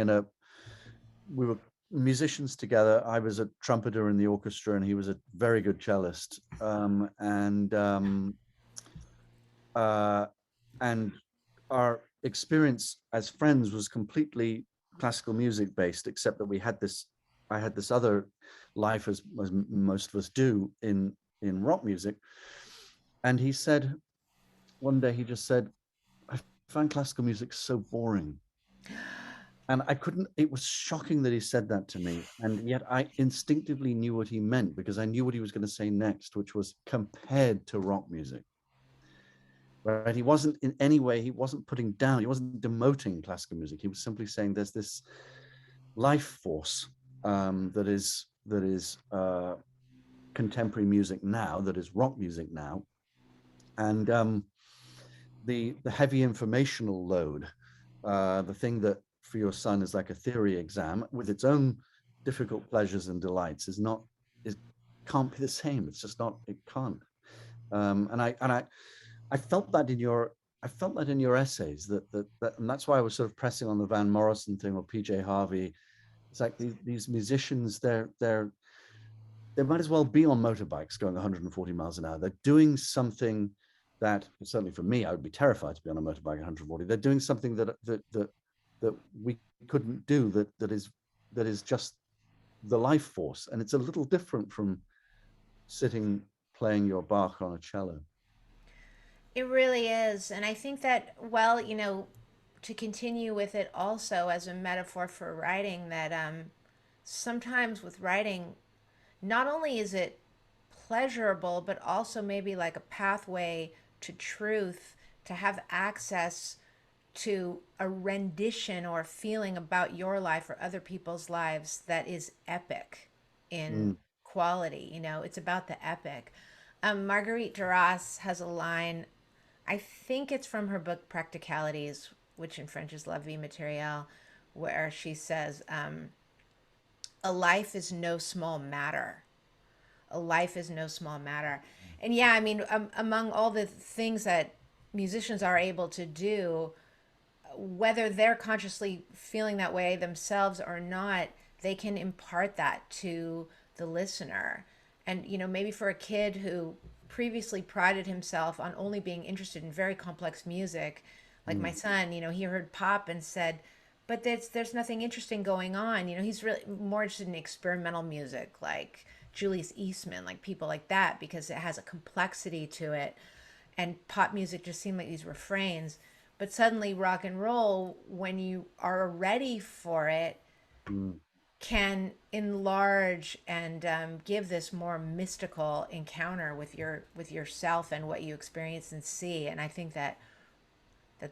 we were musicians together. I was a trumpeter in the orchestra and he was a very good cellist. And our experience as friends was completely classical music based, except that I had this other life as most of us do in rock music. And he said, one day he just said, I find classical music so boring. And it was shocking that he said that to me. And yet I instinctively knew what he meant because I knew what he was going to say next, which was compared to rock music. Right? He wasn't in any way, he wasn't putting down, he wasn't demoting classical music. He was simply saying there's this life force that is contemporary music now, that is rock music now. And the heavy informational load, the thing that for your son is like a theory exam with its own difficult pleasures and delights it can't be the same. It's just not, it can't. And I felt that in your essays that and that's why I was sort of pressing on the Van Morrison thing or PJ Harvey. It's like these musicians, they might as well be on motorbikes going 140 miles an hour. They're doing something that, certainly for me, I would be terrified to be on a motorbike at 140. They're doing something that we couldn't do, that is just the life force. And it's a little different from sitting playing your Bach on a cello. It really is. And I think that, well, you know, to continue with it also as a metaphor for writing, that sometimes with writing, not only is it pleasurable, but also maybe like a pathway to truth, to have access to a rendition or a feeling about your life or other people's lives that is epic in quality. You know, it's about the epic. Marguerite Duras has a line, I think it's from her book Practicalities, which in French is La Vie Matérielle, where she says, a life is no small matter. A life is no small matter. And yeah, I mean, among all the things that musicians are able to do, whether they're consciously feeling that way themselves or not, they can impart that to the listener. And, you know, maybe for a kid who previously prided himself on only being interested in very complex music, like my son, you know, he heard pop and said, but there's nothing interesting going on. You know, he's really more interested in experimental music, like Julius Eastman, like people like that, because it has a complexity to it. And pop music just seemed like these refrains. But suddenly rock and roll, when you are ready for it, can enlarge and give this more mystical encounter with yourself and what you experience and see. And I think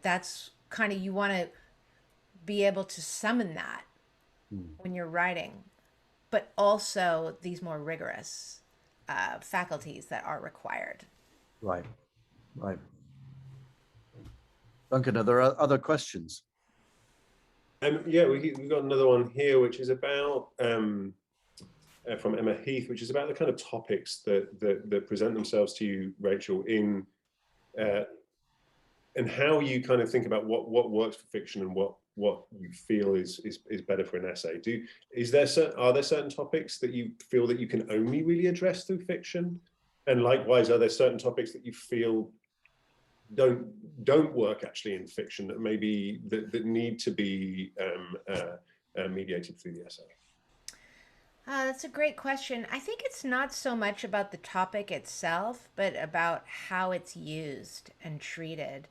that's kind of, you want to be able to summon that when you're writing, but also these more rigorous faculties that are required. Right. Duncan, are there other questions? Yeah, we've got another one here, which is about from Emma Heath, which is about the kind of topics that present themselves to you, Rachel, in and how you kind of think about what works for fiction and what you feel is better for an essay. Are there certain topics that you feel that you can only really address through fiction, and likewise, are there certain topics that you feel don't work actually in fiction that maybe that need to be mediated through the essay? That's a great question. I think it's not so much about the topic itself, but about how it's used and treated.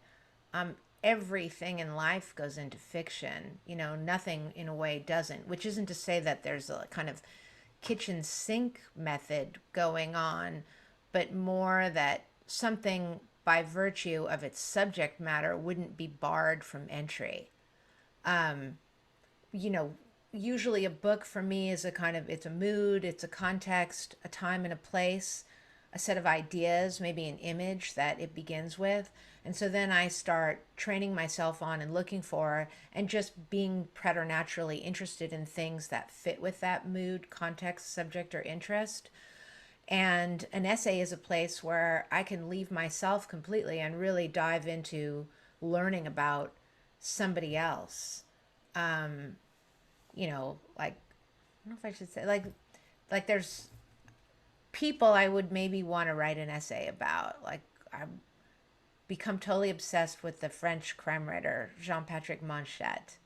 Everything in life goes into fiction. You know, nothing in a way doesn't, which isn't to say that there's a kind of kitchen sink method going on, but more that something by virtue of its subject matter wouldn't be barred from entry. You know, usually a book for me is it's a mood, it's a context, a time and a place, a set of ideas, maybe an image that it begins with. And so then I start training myself on and looking for and just being preternaturally interested in things that fit with that mood, context, subject, or interest. And an essay is a place where I can leave myself completely and really dive into learning about somebody else. You know, like, I don't know if I should say, like there's people I would maybe want to write an essay about. Like, I've become totally obsessed with the French crime writer Jean-Patrick Manchette.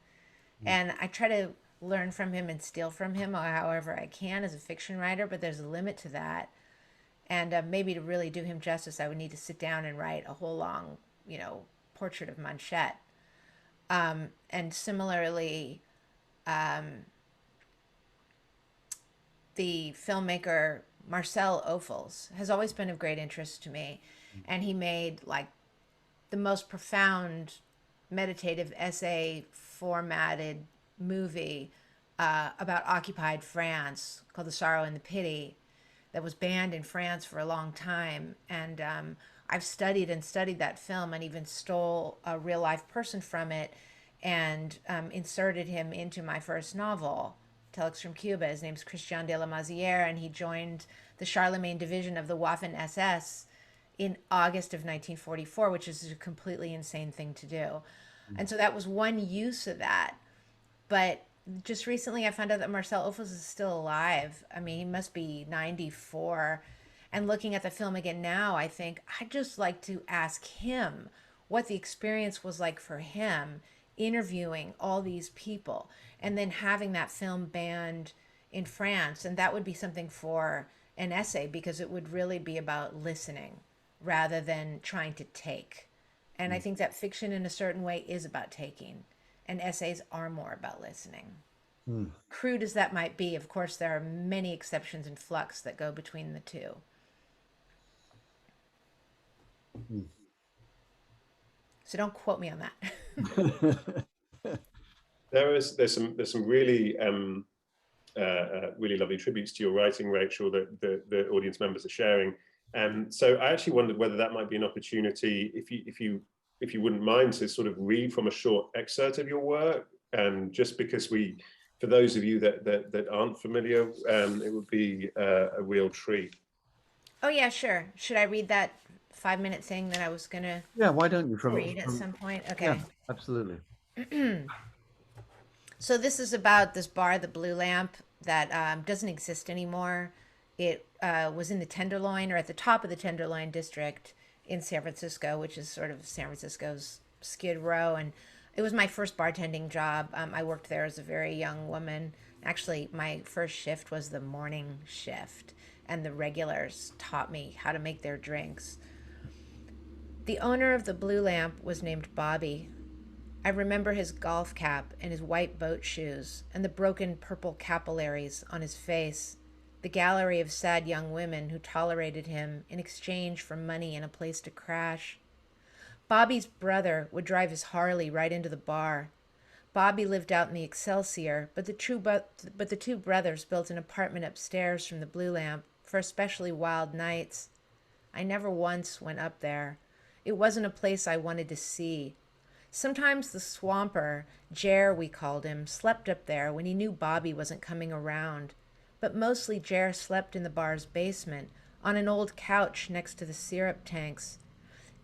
And I try to learn from him and steal from him however I can as a fiction writer, but there's a limit to that. And maybe to really do him justice, I would need to sit down and write a whole long, you know, portrait of Manchette. And similarly, the filmmaker Marcel Ophuls has always been of great interest to me. And he made like the most profound meditative essay formatted movie about occupied France called The Sorrow and the Pity that was banned in France for a long time. And I've studied that film and even stole a real life person from it and inserted him into my first novel, Telex from Cuba. His name's Christian de la Mazière, and he joined the Charlemagne division of the Waffen SS in August of 1944, which is a completely insane thing to do. And so that was one use of that. But just recently I found out that Marcel Ophuls is still alive. I mean, he must be 94. And looking at the film again now, I think I'd just like to ask him what the experience was like for him interviewing all these people and then having that film banned in France. And that would be something for an essay, because it would really be about listening rather than trying to take. And I think that fiction in a certain way is about taking, and essays are more about listening. Crude as that might be, of course, there are many exceptions in flux that go between the two. So don't quote me on that. There's some really really lovely tributes to your writing, Rachel, that the audience members are sharing. So I actually wondered whether that might be an opportunity, if you wouldn't mind, to sort of read from a short excerpt of your work, just because for those of you that aren't familiar, it would be a real treat. Oh yeah, sure. Should I read that 5-minute thing that I was gonna Yeah, why don't you read at some point? Okay. Yeah, absolutely. So this is about this bar, the Blue Lamp, that doesn't exist anymore. It was in the Tenderloin, or at the top of the Tenderloin district in San Francisco, which is sort of San Francisco's Skid Row. And it was my first bartending job. I worked there as a very young woman. Actually, my first shift was the morning shift, and the regulars taught me how to make their drinks. The owner of the Blue Lamp was named Bobby. I remember his golf cap and his white boat shoes and the broken purple capillaries on his face, the gallery of sad young women who tolerated him in exchange for money and a place to crash. Bobby's brother would drive his Harley right into the bar. Bobby lived out in the Excelsior, but the two brothers built an apartment upstairs from the Blue Lamp for especially wild nights. I never once went up there. It wasn't a place I wanted to see. Sometimes the swamper, Jer we called him, slept up there when he knew Bobby wasn't coming around. But mostly Jer slept in the bar's basement, on an old couch next to the syrup tanks.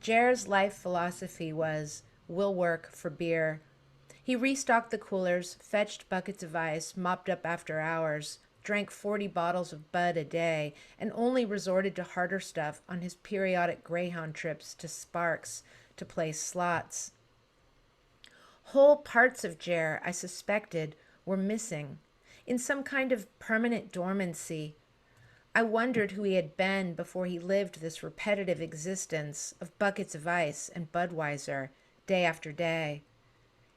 Jer's life philosophy was, we'll work for beer. He restocked the coolers, fetched buckets of ice, mopped up after hours, drank 40 bottles of Bud a day, and only resorted to harder stuff on his periodic Greyhound trips to Sparks to play slots. Whole parts of Jer, I suspected, were missing, in some kind of permanent dormancy. I wondered who he had been before he lived this repetitive existence of buckets of ice and Budweiser, day after day.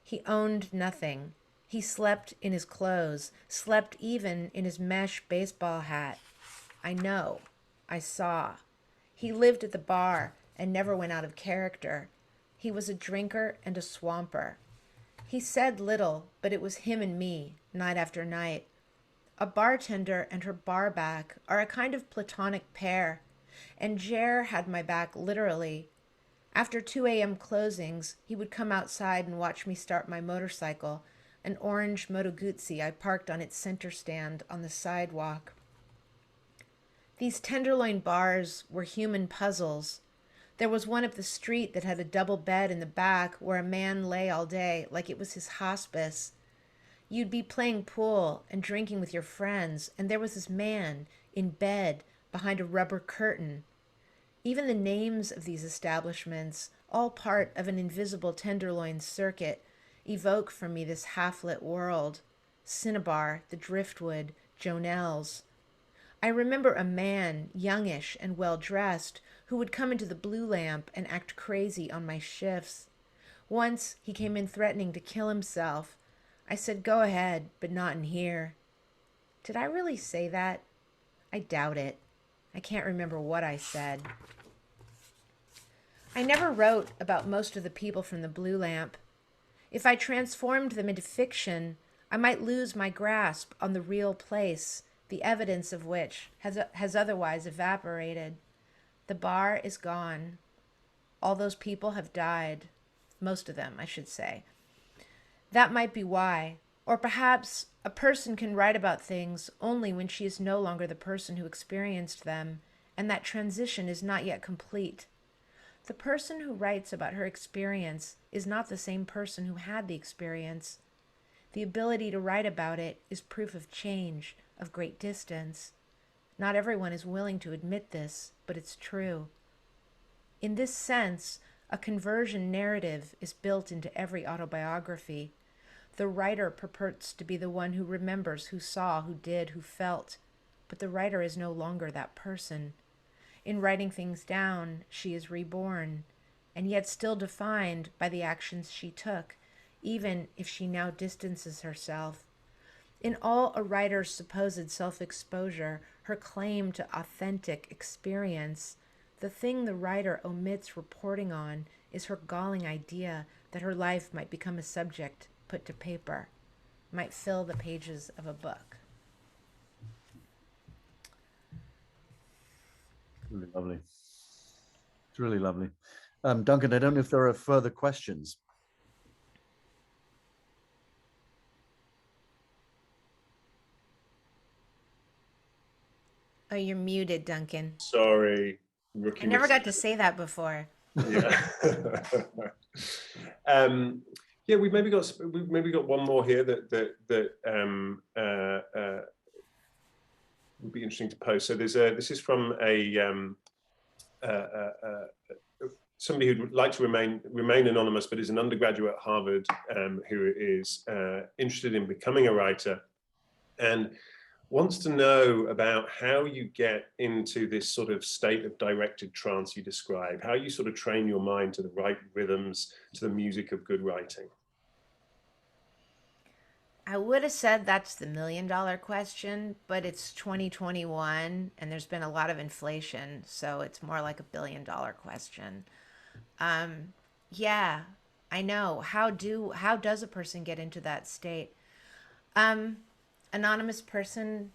He owned nothing. He slept in his clothes, slept even in his mesh baseball hat. I know. I saw. He lived at the bar and never went out of character. He was a drinker and a swamper. He said little, but it was him and me, night after night. A bartender and her barback are a kind of platonic pair, and Jer had my back literally. After 2 a.m. closings, he would come outside and watch me start my motorcycle, an orange Moto Guzzi I parked on its center stand on the sidewalk. These tenderloin bars were human puzzles. There was one up the street that had a double bed in the back where a man lay all day like it was his hospice. You'd be playing pool and drinking with your friends, and there was this man in bed behind a rubber curtain. Even the names of these establishments, all part of an invisible tenderloin circuit, evoke for me this half-lit world. Cinnabar, the Driftwood, Jonelle's. I remember a man, youngish and well-dressed, who would come into the Blue Lamp and act crazy on my shifts. Once he came in threatening to kill himself. I said, go ahead, but not in here. Did I really say that? I doubt it. I can't remember what I said. I never wrote about most of the people from the Blue Lamp. If I transformed them into fiction, I might lose my grasp on the real place, the evidence of which has otherwise evaporated. The bar is gone. All those people have died. Most of them, I should say. That might be why. Or perhaps a person can write about things only when she is no longer the person who experienced them, and that transition is not yet complete. The person who writes about her experience is not the same person who had the experience. The ability to write about it is proof of change, of great distance. Not everyone is willing to admit this, but it's true. In this sense, a conversion narrative is built into every autobiography. The writer purports to be the one who remembers, who saw, who did, who felt, but the writer is no longer that person. In writing things down, she is reborn, and yet still defined by the actions she took, even if she now distances herself. In all a writer's supposed self-exposure, her claim to authentic experience, the thing the writer omits reporting on is her galling idea that her life might become a subject put to paper, might fill the pages of a book. Really lovely. It's really lovely. Duncan, I don't know if there are further questions. Oh, you're muted, Duncan. Sorry, I never got to say that before. Yeah. Yeah, we've maybe got one more here that would be interesting to post. So this is from somebody who'd like to remain anonymous, but is an undergraduate at Harvard who is interested in becoming a writer and wants to know about how you get into this sort of state of directed trance you describe, how you sort of train your mind to the right rhythms, to the music of good writing. I would have said that's the $1 million question, but it's 2021 and there's been a lot of inflation, so it's more like $1 billion question. Yeah, I know. How does a person get into that state? Anonymous person,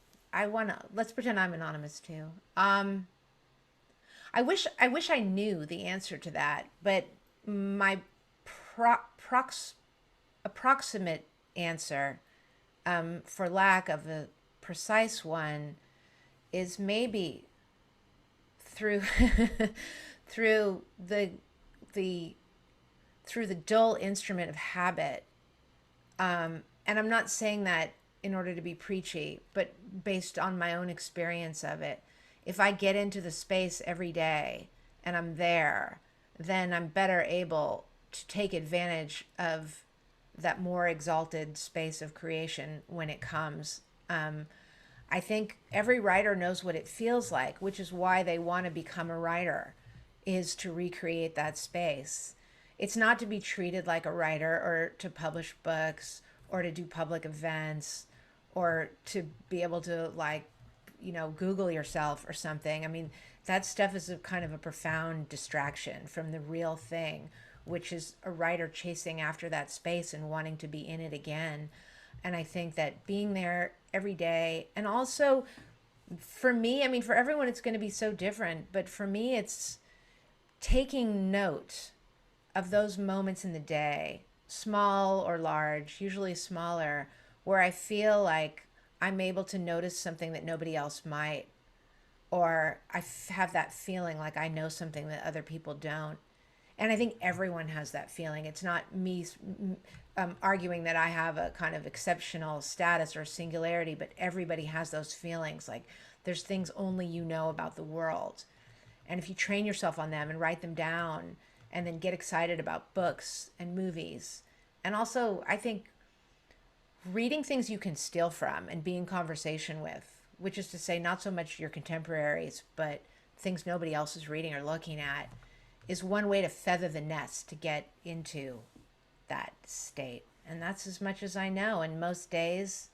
let's pretend I'm anonymous too. I wish I knew the answer to that, but my approximate answer, for lack of a precise one, is maybe through through the through the dull instrument of habit. And I'm not saying that in order to be preachy, but based on my own experience of it. If I get into the space every day and I'm there, then I'm better able to take advantage of that more exalted space of creation when it comes. I think every writer knows what it feels like, which is why they want to become a writer, is to recreate that space. It's not to be treated like a writer or to publish books or to do public events or to be able to, like, Google yourself or something. I mean, that stuff is a kind of a profound distraction from the real thing, which is a writer chasing after that space and wanting to be in it again. And I think that being there every day, and also for me, I mean, for everyone, it's going to be so different, but for me, it's taking note of those moments in the day, small or large, usually smaller, where I feel like I'm able to notice something that nobody else might, or have that feeling like I know something that other people don't. And I think everyone has that feeling. It's not me arguing that I have a kind of exceptional status or singularity, but everybody has those feelings. Like there's things only you know about the world. And if you train yourself on them and write them down and then get excited about books and movies. And also, I think reading things you can steal from and be in conversation with, which is to say not so much your contemporaries, but things nobody else is reading or looking at, is one way to feather the nest to get into that state. And that's as much as I know. And most days,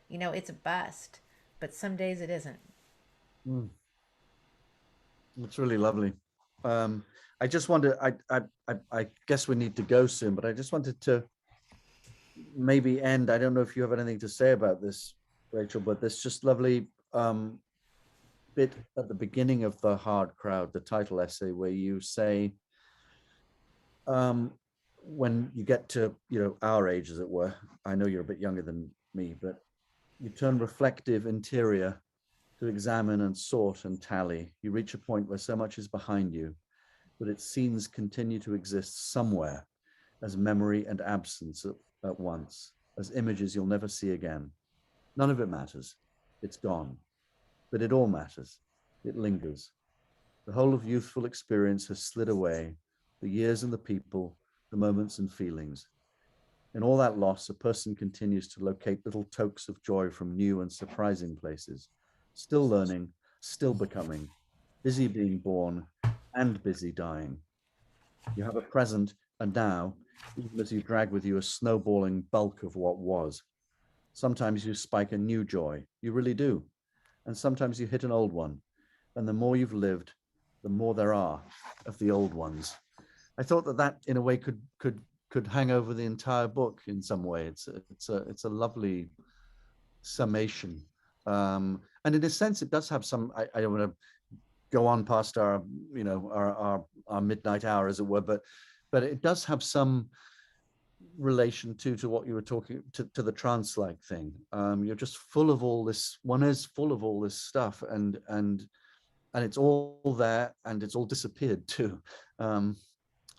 it's a bust, but some days it isn't. Mm. That's really lovely. I just wanted, I guess we need to go soon, but I just wanted to maybe end. I don't know if you have anything to say about this, Rachel, but this just lovely bit at the beginning of The Hard Crowd, the title essay, where you say, when you get to, our age, as it were, I know you're a bit younger than me, but you turn reflective interior to examine and sort and tally. You reach a point where so much is behind you, but its scenes continue to exist somewhere as memory and absence at once, as images you'll never see again. None of it matters. It's gone. But it all matters. It lingers. The whole of youthful experience has slid away, the years and the people, the moments and feelings. In all that loss, a person continues to locate little tokes of joy from new and surprising places, still learning, still becoming, busy being born and busy dying. You have a present and now, even as you drag with you a snowballing bulk of what was. Sometimes you spike a new joy, you really do. And sometimes you hit an old one. And the more you've lived, the more there are of the old ones. I thought that in a way could hang over the entire book in some way. It's a lovely summation. And in a sense, it does have some, I don't want to go on past our, our midnight hour, as it were, but it does have some relation to what you were talking to the trance-like thing. You're just full of all this, one is full of all this stuff, and it's all there and it's all disappeared too.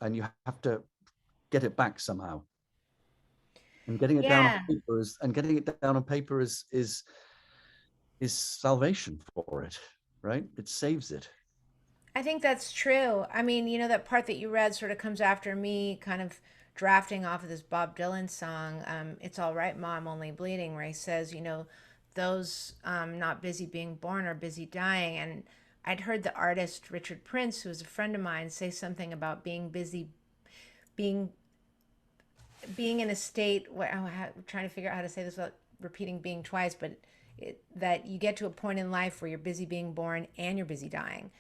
And you have to get it back somehow. And getting it down on paper is salvation for it, right? It saves it. I think that's true. I mean, that part that you read sort of comes after me kind of drafting off of this Bob Dylan song, It's All Right, Ma, I'm Only Bleeding, where he says, those not busy being born are busy dying. And I'd heard the artist Richard Prince, who was a friend of mine, say something about being busy, being in a state where, I'm trying to figure out how to say this without repeating being twice, but that you get to a point in life where you're busy being born and you're busy dying.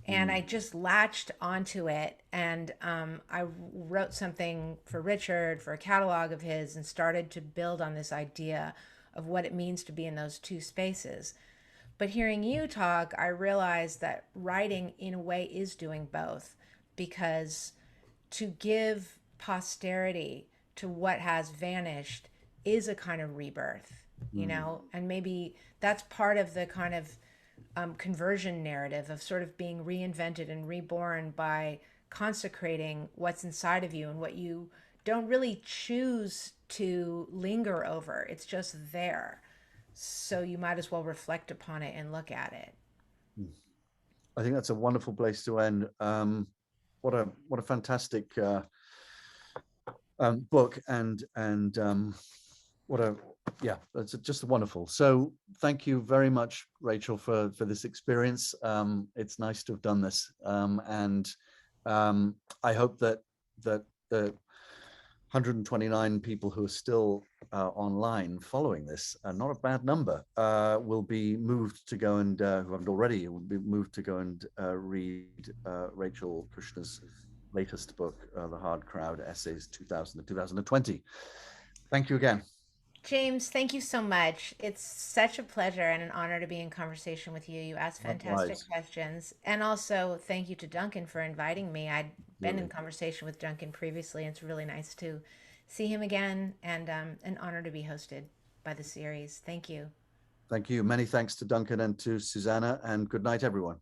And I just latched onto it, and I wrote something for Richard for a catalog of his and started to build on this idea of what it means to be in those two spaces. But hearing you talk, I realized that writing in a way is doing both, because to give posterity to what has vanished is a kind of rebirth, you know, and maybe that's part of the kind of conversion narrative of sort of being reinvented and reborn by consecrating what's inside of you and what you don't really choose to linger over. It's just there. So you might as well reflect upon it and look at it. I think that's a wonderful place to end. What a fantastic book, and it's just wonderful. So thank you very much, Rachel, for this experience. It's nice to have done this, and I hope that the 129 people who are still online following this, not a bad number, will be moved to go and, who haven't already, will be moved to go and read Rachel Kushner's latest book, The Hard Crowd, Essays 2000 to 2020. Thank you again. James, thank you so much. It's such a pleasure and an honor to be in conversation with you. You asked fantastic questions. And also thank you to Duncan for inviting me. I'd been in conversation with Duncan previously, and it's really nice to see him again, and an honor to be hosted by the series. Thank you. Thank you. Many thanks to Duncan and to Susanna, and good night, everyone.